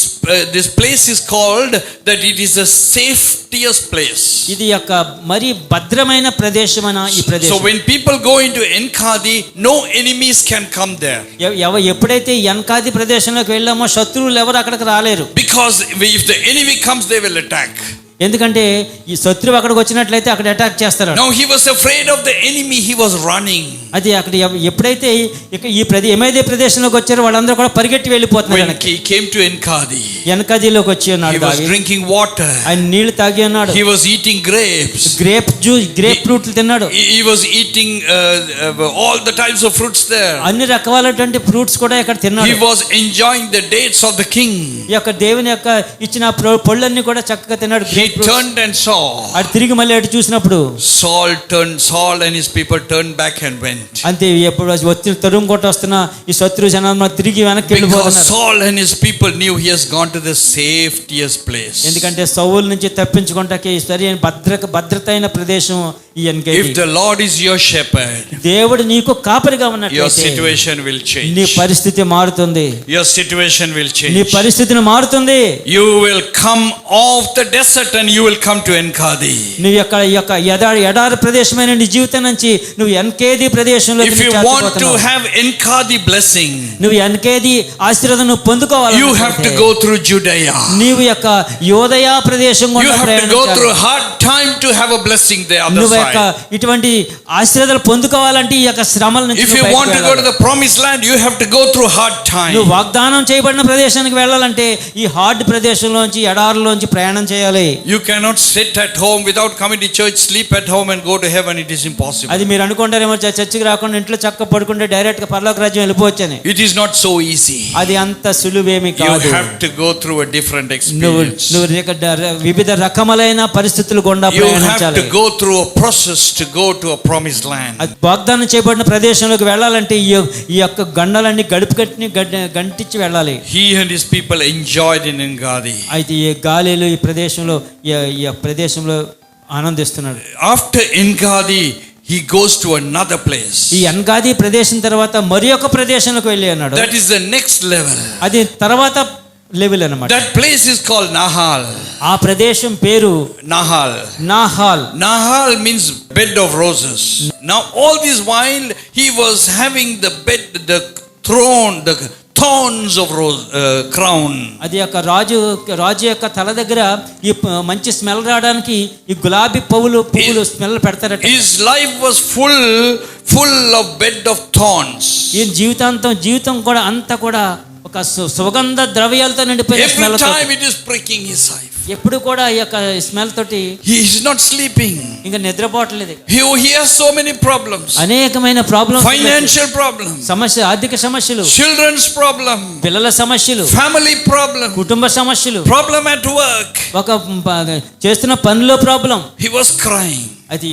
this place is called that it is the safetiest place. ఇది యొక్క మరి భద్రమైన ప్రదేశమైన ఈ So ప్రదేశం. when people go into Enkadi, no enemies can come there. ఎప్పుడైతే ఎన్కాది ప్రదేశంలోకి వెళ్ళామో శత్రువులు ఎవరు అక్కడికి రాలేరు. Because if the enemy comes, they will attack. ఎందుకంటే ఈ శత్రువు అక్కడికి వచ్చినట్లయితే అక్కడ అటాక్ చేస్తారు. Now he was afraid of the enemy, he was running. అది అక్కడ ఎప్పుడైతే ఈ ఏమైతే ప్రదేశంలోకి వచ్చారో వాళ్ళందరూ కూడా పరిగెట్టి వెళ్ళిపోతున్నారు. When he came to Enkadi, ఎన్కాదిలోకి వచ్చి he ఉన్నాడు. was drinking water. ఆయన నీళ్లు తాగి ఉన్నాడు. He was eating grapes. Grape ఫ్రూట్లు తిన్నాడు. He was eating all the types of fruits there. అన్ని రకాలైనటువంటి ఫ్రూట్స్ కూడా ఇక్కడ He తిన్నాడు. was enjoying the dates of the king. ఈ యొక్క దేవుని యొక్క ఇచ్చిన పళ్ళన్నీ కూడా చక్కగా తిన్నాడు. He turned and saw. అటు తిరిగి మళ్ళీ అటు చూసినప్పుడు Saul and his people turned back and went. అంతే, ఎప్పుడు వచ్చి తరుము కొట్ట వస్తున్న ఈ శత్రు జనాలు తిరిగి వెనక్కి Because వెళ్ళిపోతున్నారు. Saul and his people knew he has gone to the safetiest place. ఎందుకంటే సౌలు నుంచి తప్పించుకుంటాకి సరి అయిన భద్రత అయిన ప్రదేశం ఈ ఎన్కేది. If the Lord is your shepherd, దేవుడు నీకు కాపరిగా your ఉన్నట్లయితే situation will నీ change. పరిస్థితి మారుతుంది. Your situation will నీ change. పరిస్థితిని మారుతుంది. You will come off the desert and you will come to Enkadi. నువ్వు ఈ యొక్క ఎడారి ప్రదేశమైన నీ జీవితం నుంచి నువ్వు ఎన్కేది ప్రదేశంలో If you want to have Enkadi blessing, నువ్వు ఎన్కేది ఆశీర్వాదం నువ్వు పొందుకోవాలి. you have to go through Judea. నీవు యొక్క యోదయ ప్రదేశం You గుండా have to ప్రయాణించాలి. go through hard time to have a blessing the other నువ్వు యొక్క side. ఇటువంటి ఆశీర్వాదాలు పొందుకోవాలంటే ఈ యొక్క శ్రమల నుంచి If you నువ్వు want to బయటకు go to వెళ్ళాలి. the promised land, you have to go through hard time. నువ్వు వాగ్దానం చేయబడిన ప్రదేశానికి వెళ్ళాలంటే ఈ హార్డ్ ప్రదేశంలోంచి ఎడారిలోంచి ప్రయాణం చేయాలి. You cannot sit at home without coming to church, sleep at home and go to heaven. It is impossible. అది మీరు అనుకుంటారేమో చర్చికి రాకుండా ఇంట్లో చక్క పడుకుంటే డైరెక్ట్ గా పరలోక రాజ్యం వెళ్ళిపోవచ్చని. It is not so easy. అది అంత సులువేమి You కాదు. have to go through a different నువ్వు experience. వివిధ రకములైన పరిస్థితులు గుండా You have ప్రయాణించాలి. to go through a process to go to a promised land. అది వాగ్దానం చేయబడిన ప్రదేశంలోకి వెళ్ళాలంటే ఈ యొక్క గండాలన్నీ గంటించి వెళ్ళాలి. He and his people enjoyed in Enkadi. అయితే ఈ గాలిలో ఈ ప్రదేశంలో ఆనందిస్తున్నాడు. After Enkadi, he goes to another place. ఈ ఎన్గాది ప్రదేశం తర్వాత మరి ఒక ప్రదేశంలోకి వెళ్ళి అన్నాడు. That is the next level. అది తర్వాత లెవెల్ అన్నమాట. That place is called Nahal. ఆ ప్రదేశం పేరు Nahal. నాహాల్. Nahal means bed of roses. Now all this while he was having the throne, the thorns of crown. అది యొక్క రాజు యొక్క తల దగ్గర ఈ మంచి స్మెల్ రావడానికి ఈ గులాబీ పువ్వులు smell పెడతారట. His life was full of bed of thorns. ఈ జీవితం కూడా అంతా కూడా ఒక సుగంధ ద్రవ్యాలతో నిండిపోయిన Every smell. time it is pricking his life. ఎప్పుడు కూడా ఈ యొక్క స్మెల్ తోటి He is not sleeping. ఇంకా నిద్రపోవట్లేదు. He has so many problems. అనేకమైన ప్రాబ్లమ్స్, Financial problems. ఆర్థిక సమస్యలు, Children's problem. పిల్లల సమస్యలు, Family problem. కుటుంబ సమస్యలు, Problem at work. ఒక చేస్తున్న పనిలో ప్రాబ్లం. He was crying. అది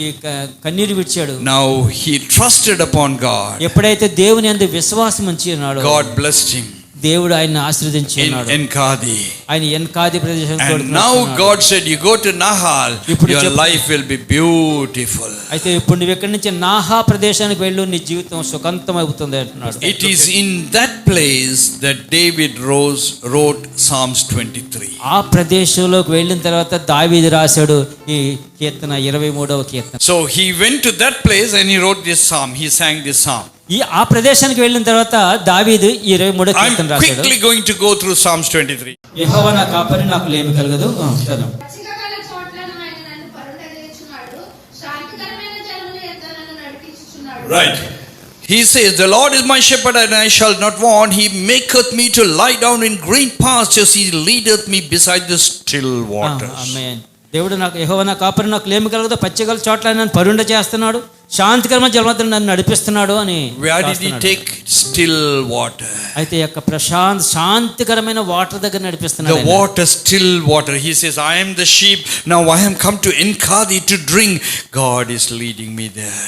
కన్నీరు విడిచాడు. Now he trusted upon God. ఎప్పుడైతే దేవుని యందు విశ్వాసం ఉంచి ఉన్నాడో God blessed him. దేవుడు ఆయన ఆశీర్వదించి in ఉన్నాడు. Enkadi. ఆయన ఎన్కాది ప్రదేశం And now God said, you go to Nahal, ఇప్పుడు your life will be beautiful. అయితే ఇప్పుడు నువ్వు ఇక్కడి నుంచి నాహా ప్రదేశానికి వెళ్ళు, నీ జీవితం సుఖంతం అవుతుంది అంటున్నాడు. It is in that place that David wrote Psalms 23. ఆ ప్రదేశంలోకి వెళ్ళిన తర్వాత దావీదు రాశాడు ఈ కీర్తన 23వ కీర్తన. So he went to that place and he wrote this psalm. He sang this psalm. ఆ ప్రదేశానికి వెళ్ళిన తర్వాత దావీదు ఈ 23వ I'm కీర్తన రాశాడు. quickly going to go through Psalms 23. యెహోవా నా కాపరి, నాకు లేమి కలగదు. చదువు. పచ్చికగల చోట్లను ఆయన నన్ను పరుండజేయుచున్నాడు. శాంతికరమైన జలముల యొద్ద నన్ను నడిపించుచున్నాడు. Right. He says, the Lord is my shepherd and I shall not want. He maketh me to lie down in green pastures. He leadeth me beside the still waters. ఆమేన్. దేవుడు నాకు యెహోవా నా కాపరి, నాకు లేమి కలగదు, పచ్చికల చోట్ల నన్ను పరుండ చేస్తున్నాడు, శాంతికరమైన జలములతో నన్ను నడిపిస్తున్నాడు అని. Where did he take still water? అయితే యొక్క శాంతికరమైన వాటర్ దగ్గర నడిపిస్తున్నాడు. The water, still water. He says, I am the sheep. Now I am come to Enkadi to drink. God is leading me there.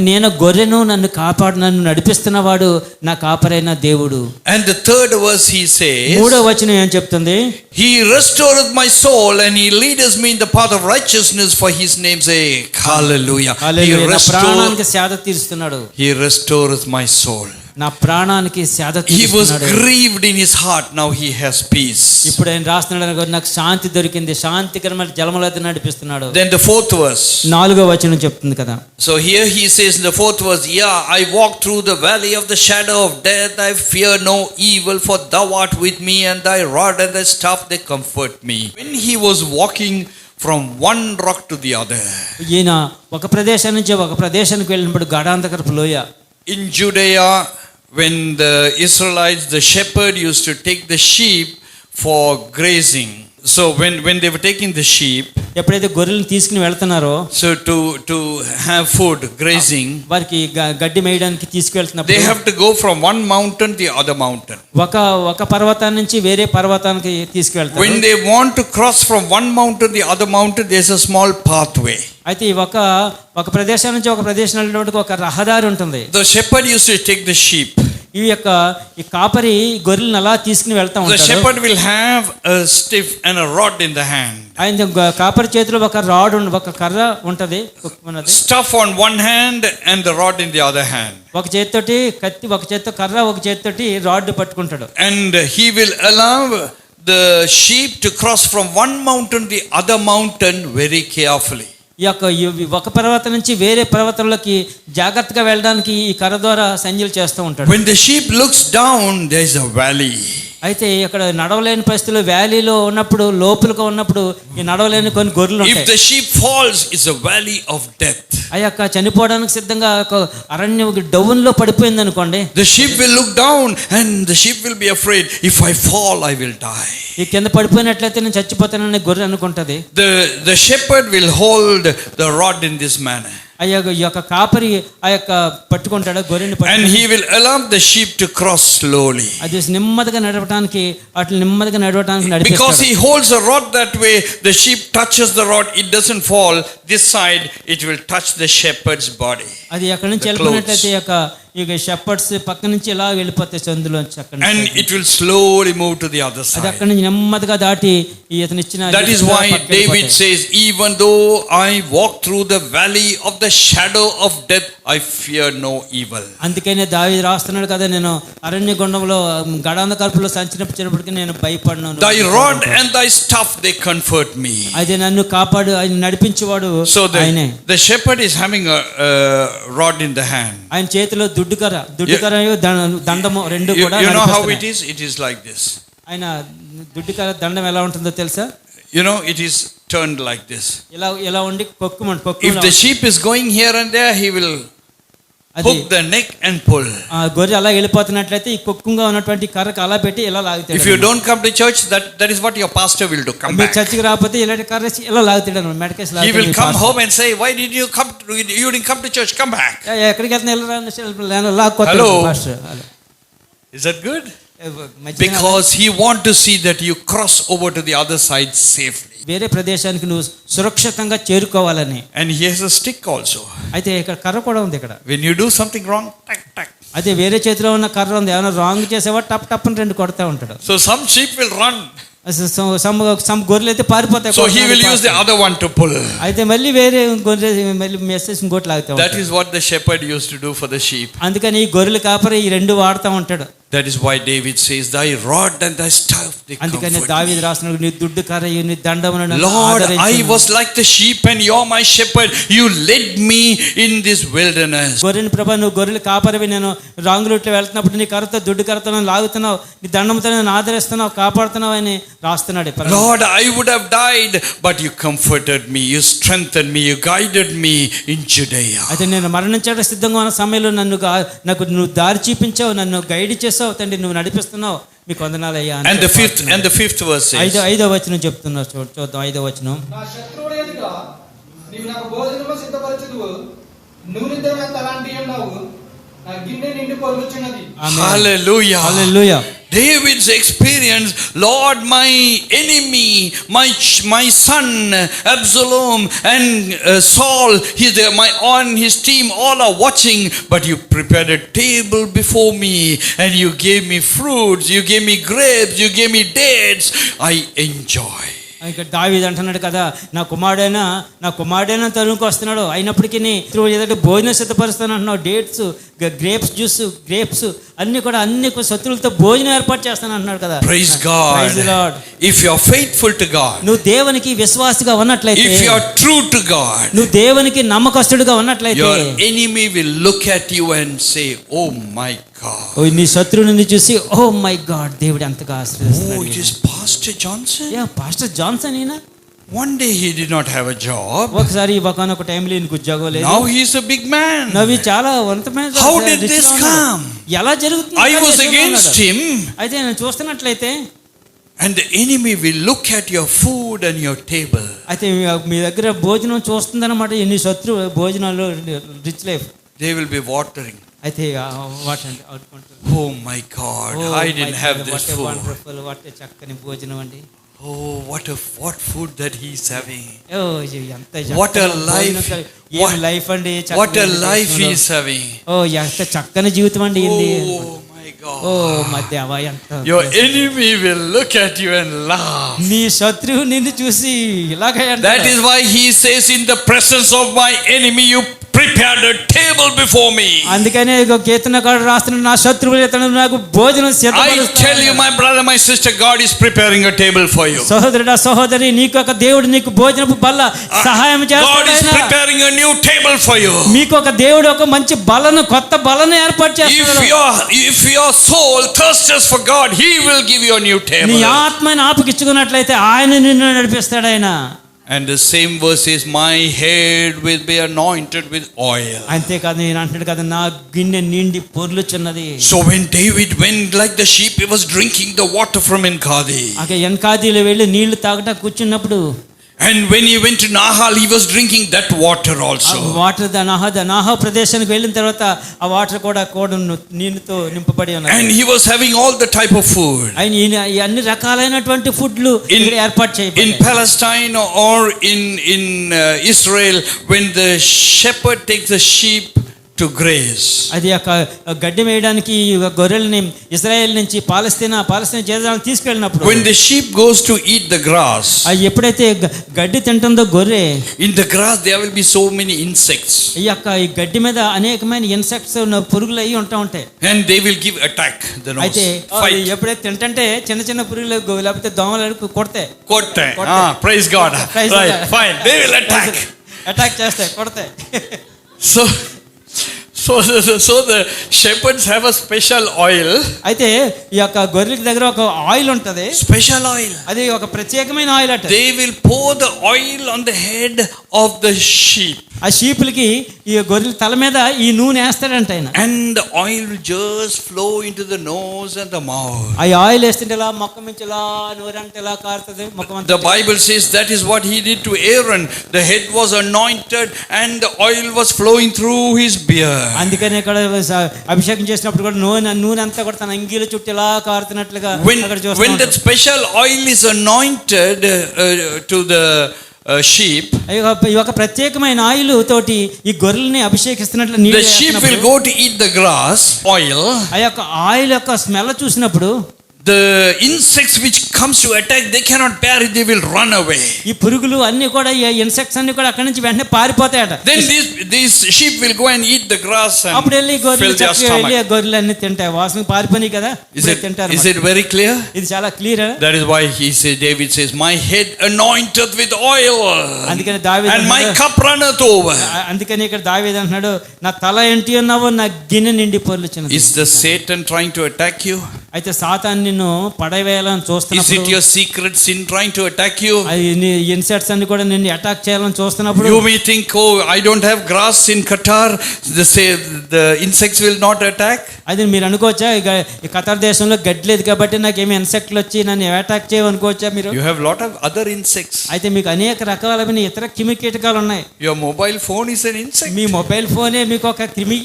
నేను గొర్రెను, నన్ను కాపాడు, నన్ను నడిపిస్తున్నవాడు నా కాపరైన దేవుడు. And the third verse he says, 3వ వచనం ఏం చెప్తుంది? He restoreth my soul and he leadeth me in the path of righteousness for his name's sake. Hallelujah. హల్లెలూయా. నా ప్రాణానికి సేద తీరుస్తున్నాడు. He restoreth my soul. నా ప్రాణానికి సేద He was తీరుస్తున్నాడు. grieved in his heart. Now he has peace. ఇప్పుడు ఆయన రాస్తున్నాడు, నాకు శాంతి దొరికింది, శాంతికరమైన జలములతో నడిపిస్తున్నాడు. Then the fourth verse. 4వ వచనం చెప్తుంది కదా. So here he says in the fourth verse, yeah, I walk through the valley of the shadow of death. I fear no evil, for thou art with me, and thy rod and thy staff, they comfort me. When he was walking from one rock to the other. ఈయన ఒక ప్రదేశం నుంచి ఒక ప్రదేశానికి వెళ్ళినప్పుడు గాఢాంధకరపు లోయ. In Judea, when the Israelites, the shepherd used to take the sheep for grazing. So when they were taking the sheep, ఎప్పుడైతే గొర్రెలను తీసుకుని వెళ్తున్నారో, so to have food, grazing, వారికి గడ్డి మేయడానికి తీసుకువెళ్తున్నప్పుడు they have to go from one mountain to the other mountain. ఒక పర్వతాన్ని నుంచి వేరే పర్వతానికి తీసుకువెళ్తారు. When they want to cross from one mountain to the other mountain, there's a small pathway. అయితే ఒక ప్రదేశం నుంచి ఒక ప్రదేశం వెళ్ళడానికి ఒక రహదారి ఉంటుంది. The shepherd used to take the sheep. ఈ కాపరి గొర్రెలను అలా తీసుకుని వెళ్తా The ఉంటాడు. shepherd will have a stick and a rod in the hand. ఆయన కాపరి చేతిలో ఒక రాడ్ ఒక కర్ర ఉంటది, Staff on one hand and the rod in the other hand. ఒక చేతితోటి కత్తి, ఒక చేతితో కర్ర, ఒక చేతితోటి రాడ్ పట్టుకుంటాడు. And he will allow the sheep to cross from one mountain to the other mountain very carefully. ఒక పర్వతం నుంచి వేరే పర్వతంలోకి జాగ్రత్తగా వెళ్ళడానికి ఈ కర్ర ద్వారా సంజ్ఞలు చేస్తూ ఉంటాడు. When the sheep looks down, there is a valley. అయితే ఇక్కడ నడవలేని పరిస్థితుల్లో వ్యాలీలో ఉన్నప్పుడు, లోపలిగా ఉన్నప్పుడు ఈ నడవలేని కొన్ని గొర్రెలు ఉంటాయి. If the sheep falls, it's a valley of death. చనిపోవడానికి సిద్ధంగా ఒక అరణ్యం డౌన్లో పడిపోయింది అనుకోండి, The sheep will look down and the sheep will be afraid. If I fall, I will die. ఈ కింద పడిపోయినట్లయితే నేను చచ్చిపోతానని గొర్రె అనుకుంటది. The shepherd will hold the rod in this manner. ఈ యొక్క కాపరి పట్టుకుంటాడు గొర్రెని, and he will allow the sheep to cross slowly. అది నెమ్మదిగా నడవడానికి, నెమ్మదిగా నడవడానికి Because నడిపిస్తాడు. he holds the rod that way, the sheep touches the rod, it doesn't fall this side, it will touch the shepherd's body. అది ఎక్కడి నుంచి వెళ్ళిపోయినట్లయితే ఇక షెపర్డ్స్ పక్క నుంచి ఇలా వెళ్ళిపోతాయి సందులోంచి అక్కడ, and it will slowly move to the other అది side. అక్కడి నుంచి నెమ్మదిగా దాటి ఇతను ఇచ్చిన. That is why David says, even though I walk through the valley of the shadow of death, I fear no evil. అందుకనే దావీదు రాస్తున్నాడు కదా, నేను అరణ్య గుండంలో గడాంధకారపులో సంచినప్పటికీ నేను భయపడను. Thy rod and thy staff, they comfort me. అది నన్ను కాపాడు, ఆయన నడిపించేవాడు. So ఆయనే. the shepherd is having a rod in the hand. ఆయన చేతిలో దుడ్డుకర్ర దండము రెండు కూడా. You know how it is? It is like this. ఆయన దుడ్డుకర్ర దండం ఎలా ఉంటుందో తెలుసా? You know, it is turned like this. ఇలా ఉండి కొక్కు. If the sheep is going here and there, he will hook the neck and pull. గొర్రె అలా వెళ్ళిపోతున్నట్లయితే ఈ కొక్కుగా ఉన్నటువంటి కర్రకు అలా పెట్టి ఇలా లాగుతాడు. If you don't come to church, that is what your pastor will do. Come back. చర్చికి రాకపోతే ఇలాంటి కర్ర ఇలా లాగుతాడు, మెడకేసి లాగుతాడు. He will come home and say, why did you come? You didn't come to church. Come back. ఎక్కడికి వెళ్తున్నా లాక్కొస్తాడు. Hello. Pastor. Is that good? Because he want to see that you cross over to the other side safely. వేరే ప్రదేశానికి నువ్వు సురక్షితంగా చేరుకోవాలని. And he has a stick also. అయితే ఇక్కడ కర్ర కూడా ఉంది ఇక్కడ. When you do something wrong, tack tack. అదే వేరే చేతిలో ఉన్న కర్ర ఉంది, ఏమైనా రాంగ్ చేసేవా టప్ టప్ అని 2 కొడతా ఉంటాడు. So some sheep will run. Some గొర్రెలు అయితే పారిపోతాయి. So he will use the other one to pull. అయితే మళ్ళీ వేరే గొర్రె మళ్ళీ మెసేజ్ ఇంకోటి లాగుతా ఉంటాడు. That is what the shepherd used to do for the sheep. అందుకని ఈ గొర్రెల కాపరి ఈ 2 వాడుతూ ఉంటాడు. That is why David says, thy rod and thy staff they అందుకని comfort దావీదు రాస్తున్నాడు, నీ దుడ్డు కర్రయు నీ దండమును me. నన్ను Lord, I ఆదరించును. was like the sheep and you're my shepherd. You led me in this wilderness. గొర్రెని ప్రభా, నువ్వు గొర్రెలు కాపరివి, నేను రాంగ్ రూట్లో వెళ్తున్నప్పుడు నీ కర్రతో దుడ్డు కర్రతో నన్ను లాగుతున్నావు, నీ దండంతో నేను ఆదరిస్తున్నావు, కాపాడుతున్నావు అని రాస్తున్నాడు. Lord, I would have died, but you comforted me, you strengthened me, you guided me in Judea. అయితే నేను మరణించడానికి సిద్ధంగా ఉన్న సమయంలో నాకు నువ్వు దారి చూపించావు, నన్ను గైడ్ చేసావు తండ్రి, నువ్వు నడిపిస్తున్నావు, మీకు వందనాలయ్యా. And the fifth verse says, ఐదో వచనం చెప్తున్నావు, చూద్దాం 5వ వచనం. నా శత్రువుల ఎదుట నీవు నాకు భోజనము సిద్ధపరచుదువు, నూనెతో నా తలాంటి ఉన్నావు, నా గిన్నె నిండి పొర్లుచున్నది. Hallelujah. Hallelujah. David's experience, Lord, my enemy, my son Absalom and Saul, his team all are watching, but you prepared a table before me and you gave me fruits, you gave me grapes, you gave me dates. I enjoy. ఇక్కడ దావీదు అంటున్నాడు కదా, నా కుమారుడైనా తరుణకు వస్తున్నాడు, అయినప్పటికీ ఎదుట భోజనం సిద్ధపరుస్తాను అంటున్నావు, డేట్స్, గ్రేప్స్ అన్ని కూడా అన్ని శత్రువులతో భోజనం ఏర్పాటు చేస్తాను అంటున్నాడు కదా. Praise God. Praise the Lord. If you are faithful to God, నువ్వు దేవునికి విశ్వాసిగా ఉన్నట్లయితే, if you are true to God, నువ్వు దేవునికి నమ్మకస్తుడిగా ఉన్నట్లయితే, your enemy will look at you and say, oh my God. నీ శత్రువుని చూసి, ఓ మై గాడ్, దేవుడు ఎంతగా Oh, ఆశీర్వదిస్తున్నాడు. it is Pastor Johnson. Pastor Johnson ఈయన. One day he did not have a job. ఒకసారి ఒకనొక టైంలో ఈయనకు ఉద్యోగం లేదు. Now he is a big man. నవి చాలా వంతమైన. How did this come? ఎలా జరుగుతుంది? I was against him. అయితే నేను చూస్తున్నట్లయితే, And the enemy will look at your food and your table. అయితే మీ దగ్గర భోజనం చూస్తుందన్నమాట. ఎన్ని శత్రువు భోజనాలు, rich life, They will be watering. అయితే Oh my God, I didn't have this food. Wonderful, what చక్కని భోజనం అండి. Oh, what food that he is having. ఎంత What a life. ఏం లైఫ్ అండి. What a life he is having. ఎంత చక్కని జీవితం అండి ఇది. Oh my God. ఓ మధ్యవా, ఎంత. Your enemy will look at you and laugh. నీ శత్రువు నిన్ను చూసి ఇలాగే. That is why he says, in the presence of my enemy you prepared a table before me. అందుకనే కీర్తనకారుడు రాస్తున్నాడు, నా శత్రువుల ఎదుట నాకు భోజనం సిద్ధపరుస్తాడు. I tell you, my brother, my sister, God is preparing a table for you. సహోదరుడా, సహోదరి, నీకు ఒక దేవుడు నీకు భోజనపు బల్ల సహాయం చేస్తాడు. God is preparing a new table for you. మీకు ఒక దేవుడు ఒక మంచి బలను, కొత్త బలను ఏర్పాటు చేస్తాడు. If your soul thirsts for God, he will give you a new table. నీ ఆత్మని ఆపుకిచ్చుకున్నట్లయితే ఆయన నిన్ను నడిపిస్తాడు ఆయన. And the same verse is, my head will be anointed with oil. అంతేకాదు, నేను అంటున్నాడు కదా, నా గిన్నె నిండి పొర్లుచున్నది. So when David went like the sheep, he was drinking the water from En-Gadi. ఎన్కాదీలో వెళ్ళి నీళ్లు తాగట కూర్చున్నప్పుడు, and when he went to Nahal, he was drinking that water also. Water నాహా ప్రదేశానికి వెళ్ళిన తర్వాత ఆ వాటర్ కూడా నీళ్ళతో నింపబడి ఉన్నాయి. And he was having all the type of food. ఆయన అన్ని రకాలైనటువంటి ఫుడ్లు ఏర్పాటు చేయబడ్డాయి. In Palestine or in Israel, when the shepherd takes the sheep to graze, అది గడ్డి వేయడానికి గొర్రెల్ని ఇశ్రాయేల్ నుంచి పాలస్తీనా చేయాలని తీసుకెళ్ళినప్పుడు, when the sheep goes to eat the grass, అది ఎప్పుడైతే గడ్డి తింటుందో గొర్రె, in the grass there will be so many insects. ఈ గడ్డి మీద అనేకమైన ఇన్సెక్ట్స్ పురుగులు అయ్యి ఉంటాయి. And they will give attack. అయితే ఎప్పుడైతే తింటే చిన్న చిన్న పురుగులు లేకపోతే దోమలు కొడతాయి. Praise God. Right, fine. They will attack చేస్తాయి, కొడతాయి. So the shepherds have a special oil. అయితే ఈ గొర్రెల దగ్గర ఒక ఆయిల్ ఉంటది, special oil. అది ఒక ప్రత్యేకమైన ఆయిల్ అట. They will pour the oil on the head of the sheep. ఆ షీపులకి ఈ గొర్రెల తల మీద ఈ నూనె వేస్తాడంట ఆయన. And the oil will just flow into the nose and the mouth. ఆ ఆయిల్ వేస్తుంటే ఇలా మొక్క నుంచి ఇలా నూరంటే ఇలా కారుతుంది మొక్క. The Bible says that is what he did to Aaron. The head was anointed and the oil was flowing through his beard. అందుకనే ఇక్కడ అభిషేకం చేసినప్పుడు కూడా నూనె అంతా కూడా తన అంగీల చుట్టూ ఇలా కారుతున్నట్లుగా అక్కడ చూస్తాం. When that special oil is anointed to the sheep, ఈ యొక్క ప్రత్యేకమైన ఆయిల్ తోటి ఈ గొర్రెల్ని అభిషేకిస్తున్నట్లు the నీళ్ళు sheep will వేస్తున్నప్పుడు, go to eat the grass, oil. ఆ యొక్క ఆయిల్ యొక్క స్మెల్ చూసినప్పుడు The insects which comes to attack, they cannot bear it, they will run away. ఈ పురుగులు అన్ని కూడా ఈ ఇన్సెక్ట్స్ అన్ని కూడా అక్కడి నుంచి వెంటనే పారిపోతాయట. Then these sheep will go and eat the grass అప్పుడు వెళ్ళి and గొర్రెలు fill their చక్కగా వెళ్ళి ఆ stomach. గొర్రెలు అన్ని తింటాయి, వాసన పారిపోయి కదా తింటారు. Is it very clear? ఇది చాలా clear. That is why David says, my head anointed with oil అందుకని దావీదు and my అంటున్నాడు, cup runneth over. అందుకని ఇక్కడ దావీదు అంటున్నాడు, నా తల ఎంటి ఉన్నావు, నా గిన్నె నిండి పొర్లుచున్నది. Is the Satan trying to attack you? అయితే సాతాను నిన్ను పడవేయాలని Is it చూస్తున్నప్పుడు, your secret sin trying to attack you? అది నీ ఇన్సెక్ట్స్ అన్ని కూడా నిన్ను అటాక్ చేయాలని చూస్తున్నప్పుడు, You may think, oh, I don't have grass in Qatar, the insects will not attack. అది మీరు అనుకోవచ్చా, ఇక ఈ ఖతార్ దేశంలో గడ్డి లేదు కాబట్టి నాకేమి ఇన్సెక్ట్లు వచ్చి నన్ను అటాక్ చేయవనుకోవచ్చా మీరు? You have lot of other insects. అయితే మీకు అనేక రకాలైన ఇతర క్రిమి కీటకాలు ఉన్నాయి. Your mobile phone is an insect. Me mobile ఫోనే మీకు ఒక క్రిమి.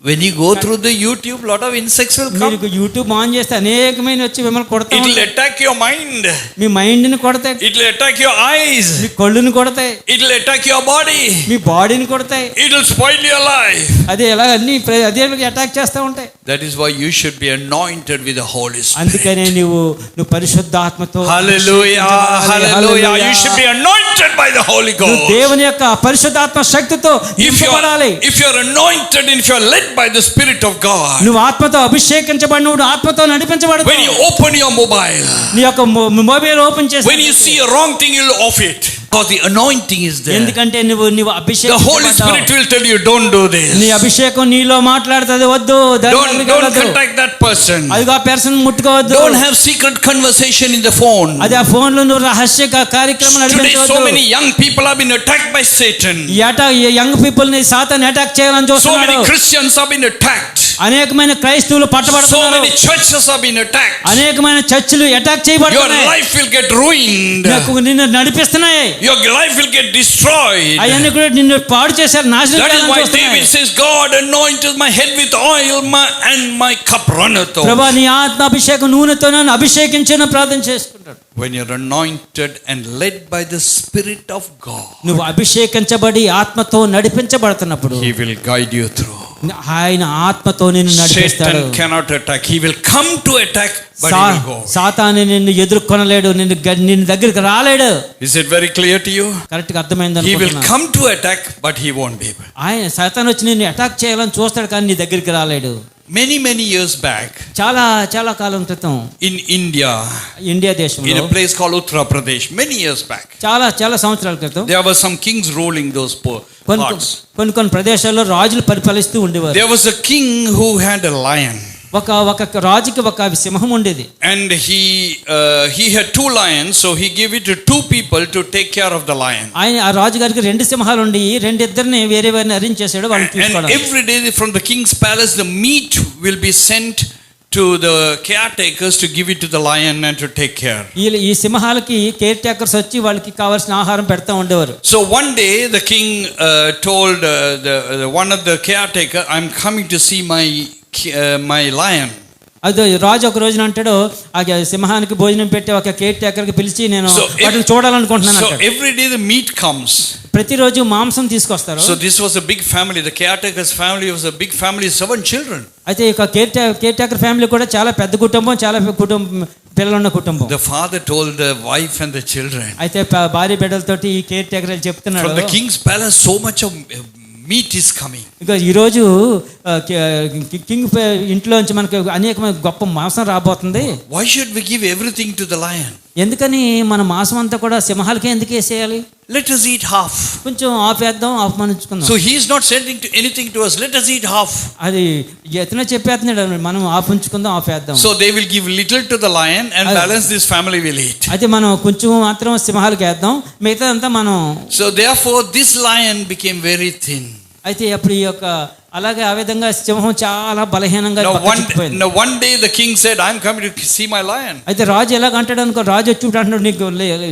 When you go through the YouTube, lot of insects will come. మీరు యూట్యూబ్ ఆన్ చేస్తే అనేకమైన వచ్చి మిమ్మల్ని కొడతాయి. It will attack your mind. మీ మైండ్ని కొడతాయి, It will attack your eyes. Me కళ్ళుని కొడతాయి, It will attack your body. మీ బాడీని కొడతాయి. It will spoil your life. అదే ఎలా అన్ని అదే అటాక్ చేస్తూ ఉంటాయి. That is why you should be anointed with the Holy Spirit. అందుకనే నువ్వు పరిశుద్ధాత్మతో, Hallelujah, hallelujah. You should be anointed by the Holy నువ్వు Ghost. దేవుని యొక్క పరిశుద్ధాత్మ శక్తితో నింపబడాలి. If you are anointed and if you are led by the Spirit of God, నువ్వు ఆత్మతో అభిషేకించబడి నువ్వు ఆత్మతో నడిపించబడతావు. when you open your mobile, నీ యొక్క మొబైల్ ఓపెన్ చేసి when you see a wrong thing, you'll off it. Because the anointing is there. ఎందుకంటే నువ్వు The అభిషేకం, Holy Spirit will tell you, don't do this. నీ అభిషేకం నీలో మాట్లాడుతుంది, వద్దు Don't contact that person. అదిగో ఆ person ముట్టుకోవద్దు. Don't have secret conversation in the phone. అది ఆ ఫోన్ లో నువ్వు రహస్య కార్యక్రమం Today so నడిపించవద్దు. many young people have been attacked by Satan. Young people ని సాతాను అటాక్ చేయాలని So చూస్తున్నాడు. many Christians have been attacked. అనేకమైన క్రైస్తవులు So పట్టబడుతున్నారు. many churches have been attacked. అనేకమైన చర్చిలు అటాక్ Your చేయబడుతున్నాయి. life will get ruined. నిన్ను నడిపిస్తున్నాయి. Your life will get destroyed. అవన్నీ కూడా నిన్ను పాడు చేశారు, నాశనం That is చేయాలని why చూస్తున్నాయి. David says, God anointed my head with oil and my cup runneth over. ప్రభువా నీ ఆత్మ అభిషేకం నూనెతో నన్ను అభిషేకించని ప్రార్థన చేసుకుంటాడు. When you're anointed and led by the Spirit of God, నువ్వు అభిషేకించబడి ఆత్మతో నడిపించబడుతున్నప్పుడు He will guide you through. ఆయన ఆత్మతో నిన్ను నడిపిస్తాడు. Satan cannot attack. He will come to attack, but he will go. సాతాను నిన్ను ఎదుర్కొనలేడు, నిన్ను దగ్గరికి రాలేడు. Is it very clear to you? Correct గా అర్థమైంది He will అనుకుంటున్నా. come to attack, but he won't be able. ఆయన సాతాను వచ్చి నిన్ను అటాక్ చేయాలని చూస్తాడు కానీ నీ దగ్గరికి రాలేడు. Many years back, చాలా కాలం క్రితం in India, ఇండియా in దేశంలో a place called Uttar Pradesh, many years back, చాలా సంవత్సరాల క్రితం there were some kings ruling those parts. కొన్ని ప్రదేశాల్లో రాజులు పరిపాలిస్తూ ఉండేవారు. There was a king who had a lion. ఒక రాజుకి ఒక సింహం ఉండేది. And he had two lions, so he gave it to two people to take care of the lion. ఆయన ఆ రాజు గారికి 2 సింహాలు ఉండి రెండిద్దరిని వేరే అరేంజ్ చేశాడు వాళ్ళని And చూసుకోవడానికి. every day from the king's palace, the meat will be sent to the caretakers to give it to the lion and to take care. ఈ సింహాలకి కేర్ టేకర్స్ వచ్చి వాళ్ళకి కావాల్సిన ఆహారం పెడతా ఉండేవారు. So one day the king told the one of the caretaker, I'm coming to see my lion. అదే రాజు ఒక రోజున అంటాడు, ఆ సింహానికి భోజనం పెట్టే ఒక కేర్ టేకర్ కి పిలిచి నేను వాటిని చూడాలనుకుంటున్నాను So అంటాడు. every day the meat comes. ప్రతిరోజు మాంసం తీసుకొస్తారు. So this was a big family. The caretaker's family was a big family, 7 children. అయితే ఈ కేర్ టేకర్ ఫ్యామిలీ కూడా చాలా పెద్ద కుటుంబం, చాలా పిల్లలున్న కుటుంబం. The father told the wife and the children, అయితే భార్య బిడ్డలతోటి ఈ కేర్ టేకర్ చెప్తున్నాడు, from the king's palace so much of meat is coming. ఇక ఈరోజు కింగ్ ఇంట్లోంచి మనకు అనేకమైన గొప్ప మాంసం రాబోతుంది. Why should we give everything to the lion? ఎందుకని మన మాంసం అంతా కూడా సింహాలకే ఎందుకు వేసేయాలి? Let us eat half. కొంచెం ఆపేద్దాం, ఆపమనించుకుందాం. So he is not sending to anything to us. Let us eat half. అది ఎతన చెప్పేస్తున్నాడు, మనం ఆపుంచుకుందాం, ఆపేద్దాం. So they will give little to the lion and balance this family will eat. అయితే మనం కొంచెం మాత్రం సింహాలకు వేద్దాం, మిగతాదంతా మనం. So therefore this lion became very thin. అయితే అప్పుడు ఈ యొక్క అలాగే ఆ విధంగా సింహం చాలా బలహీనంగా బక్కచిక్కిపోయింది. Now one day the king said, I'm coming to see my lion. అయితే రాజు ఎలాగ అంటాడు అనుకో, రాజు వచ్చి అంటున్నాడు నీకు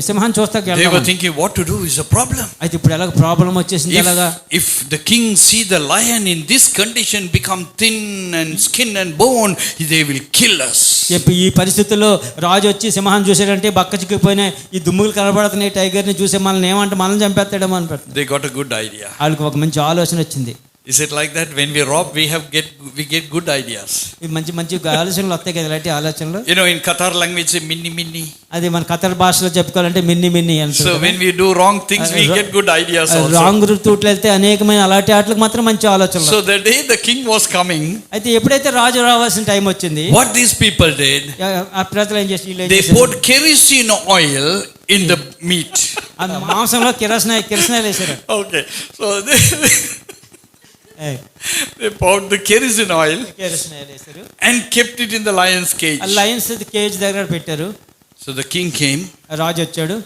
సింహాన్ని చూస్తాక They were thinking what to do is a problem. అయితే ఇప్పుడు ఎలాగ ప్రాబ్లం వచ్చేసింది. ఎలాగా If the king see the lion in this condition become thin and skin and bone, they will kill us. చెప్పి ఈ పరిస్థితుల్లో రాజు వచ్చి సింహాన్ని చూసాడంటే బక్క చిక్కిపోయిన ఈ దుమ్ములు కనబడుతున్నాయి టైగర్ని చూసి మనల్ని ఏమంటే మనల్ని చంపేస్తాడేమో అని పెట్టాడు. They got a good idea. వాళ్ళకి ఒక మంచి ఆలోచన వచ్చింది. Is it like that? When we rob, we get good ideas. ఇది మంచి మంచి ఆలోచనలు వస్తాయి కదా, ఇలాంటి ఆలోచనలు. You know, in Qatar language, say minni minni. అది మన ఖతర్ భాషలో చెప్పుకోవాలంటే మిన్ని మిన్ని అంటారు. So when we do wrong things, we get good ideas also. Wrong రూట్లో వెళ్తే అనేకమైన అలాంటి ఆటలకు మాత్రం మంచి ఆలోచనలు. So the day the king was coming, అయితే ఎప్పుడైతే రాజు రావాల్సిన టైం వచ్చింది, what these people did, ఆ ప్రజలు ఏం చేసి they put kerosene oil in the meat. ఆ మాంసంలో కిరసనాయిలు వేసారు. Okay, so they poured the kerosene oil and kept it in the lion's cage. Lion's cage దగ్గర పెట్టారు. So the king came. రాజు వచ్చాడు.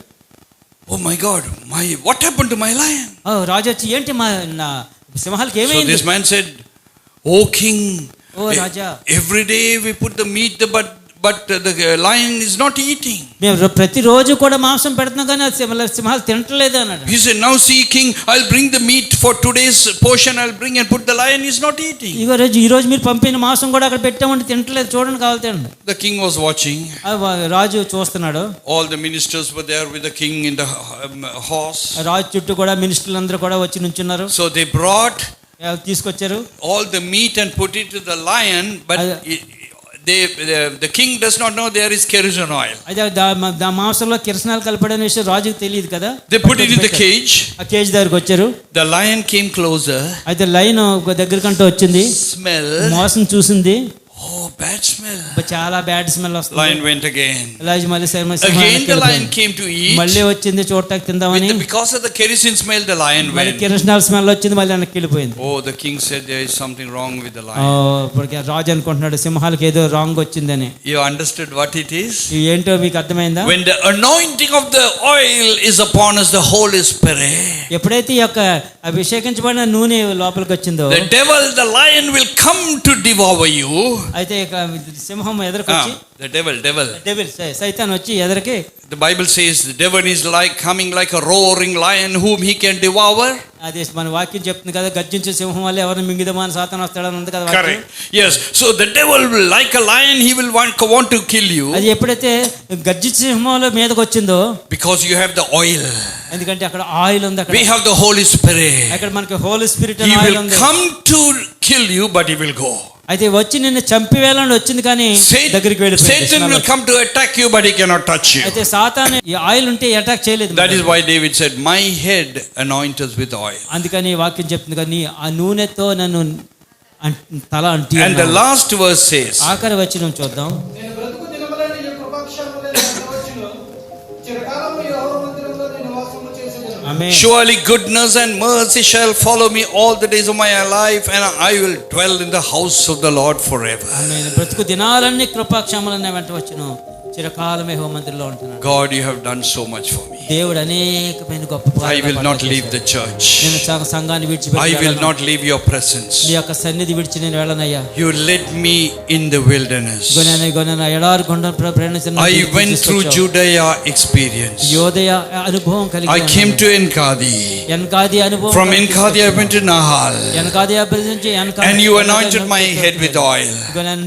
Oh my God, what happened to my lion? రాజు వచ్చి ఏంటి మా నా సింహాలకి So ఏమైంది? this man said, Oh king, Raja, every day we put the meat, but the lion is not eating. మేము ప్రతిరోజు కూడా మాంసం పెడుతున్నాం కానీ సింహాలు తినట్లేదు అన్నాడు. He said, now see king, I'll bring the meat for today's portion, I'll bring and put, the lion is not eating. ఈ రోజు మీరు పంపిన మాంసం కూడా అక్కడ పెట్టామంటే తినట్లేదు, చూడండి కావాలి తినండి. The king was watching. రాజు చూస్తున్నాడు. All the ministers were there with the king in the horse. రాజు చుట్టూ కూడా మినిస్టర్లు అందరూ కూడా వచ్చి నుంచున్నారు. So they brought తీసుకొచ్చారు all the meat and put it to the lion, but the king does not know there is kerosene oil. అయితే దా మాంసంలో కిరసనాలు కలిపడనే విషయం రాజుకు తెలియదు కదా. They put it in the cage. ఆ కేజ్ దగ్గరికి వచ్చారు. The lion came closer. అయితే లైన్ దగ్గరకంటూ వచ్చింది. Smell. మోసం చూసింది. Oh, bad smell. చాలా బ్యాడ్ స్మెల్ వస్తుంది. Lion went again. Again the lion came to eat. మళ్ళీ వచ్చింది చూడటానికి తిందామని. Because of the kerosene smell, the lion went. కిరసనాల స్మెల్ వచ్చింది, మళ్ళీ వెనక్కి వెళ్ళిపోయింది. Oh, the king said there is something wrong with the lion. ఇప్పుడు రాజు అనుకుంటున్నాడు సింహాలకు ఏదో రాంగ్ వచ్చిందని. You understood what it is? ఏంటో మీకు అర్థమైందా? When the anointing of the oil is upon us, the Holy Spirit. ఎప్పుడైతే ఈ యొక్క అభిషేకించబడిన నూనె లోపలికి వచ్చిందో, the devil, the lion will come to devour you. అయితే సింహం ఎదురుకొచ్చి the devil సైతాన్ వచ్చి ఎదురుకి, the Bible says the devil is coming like a roaring lion whom he can devour. అదే మన వాక్యం చెప్తుంది కదా, గర్జించే సింహం వల్ల ఎవరిని మింగిదమని సాతాను వస్తాడని ఉంది కదా. Correct. Yes, so the devil will, like a lion, he will want to kill you. అది ఎప్పుడైతే గర్జించే సింహంలో మీదకి వచ్చిందో, because you have the oil. ఎందుకంటే అక్కడ ఆయిల్ ఉంది. అక్కడ we have the Holy Spirit. అక్కడ మనకి హోలీ స్పిరిట్ he ఆయిల్ ఉంది. will come to kill you, but he will go. అయితే వచ్చి నిన్ను చంపివేయాలని వచ్చింది కానీ దగ్గరికి వెళ్ళిపోయాడు. Satan will come to attack you, but he cannot touch you. అయితే సాతాను ఈ ఆయిల్ ఉంటే అటాక్ చేయలేదు. That is why David said, my head anoint us with oil. అందుకని ఈ వాక్యం చెప్తుంది కానీ ఆ నూనెతో నన్ను తల అంటి. And the last verse says, ఆఖరి వచనం చూద్దాం. నేను బ్రతుకు దినములైన ఈ కృపాక్షేమములైన వచ్చును చిరకాలము యెహోవా మందిరములో నేను నివాసము చేసేదను. ఆమేన్. surely goodness and mercy shall follow me all the days of my life, and I will dwell in the house of the Lord forever. ఆమేన్. బ్రతుకు దినాలన్నీ కృపాక్షేమములన్నీ వెంట వచ్చును, చిరకాలం యెహోవా మందిరంలో ఉంటున్నాను. God, you have done so much for me. దేవుడు అనేకమైన గొప్ప I will not leave the church. నేను సంఘాన్ని విడిచిపెట్టి I will not leave your presence. నీ యొక్క సన్నిధి విడిచి నేను వెళ్ళనయ్యా. You led me in the wilderness. ఎడారి కొండ ప్రయాణించిన I went through Judea experience. యోదయ అనుభవం కలిగి I came to Enkadi. ఎన్కాది అనుభవం. From Enkadi I went to Nahal. ఎన్కాది అభివృద్ధి and you anointed my head with oil.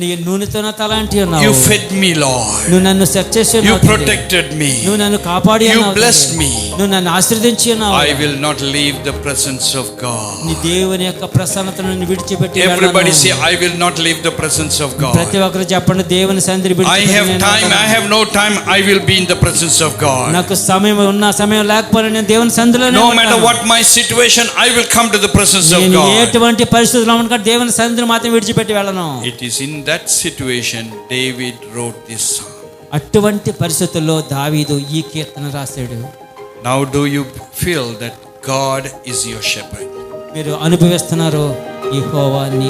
నీ నూనెతో నా తల అంటి ఉన్నావు. You fed me, Lord. నువ్వు నన్ను సెట్ చేసి you ఉన్నావు. protected me. నువ్వు నన్ను కాపాడి you ఉన్నావు. blessed me. నువ్వు నన్ను ఆశీర్వదించి ఉన్నావు. I will not leave the presence of God. నీ దేవుని యొక్క ప్రసన్నతను విడిచిపెట్టి వెళ్ళను. Everybody say, I will not leave the presence of God. ప్రతి ఒక్కరు చెప్పండి, దేవుని సన్నిధిని విడిచిపెట్టి. I have time, I have no time, I will be in the presence of God. నాకు సమయం ఉన్న సమయం లేకపోయినా నేను దేవుని సన్నిధిలోనే no ఉంటాను. matter what my situation, I will come to the presence of నేను God. ఎటువంటి పరిస్థితుల్లో ఉన్నా దేవుని సన్నిధిని మాత్రం విడిచిపెట్టి వెళ్ళను. It is in that situation David wrote this psalm. అటువంటి పరిస్థితుల్లో దావీదు ఈ కీర్తన రాశాడు. Now do you feel that God is your shepherd? మీరు అనుభవిస్తున్నారు యెహోవా నీ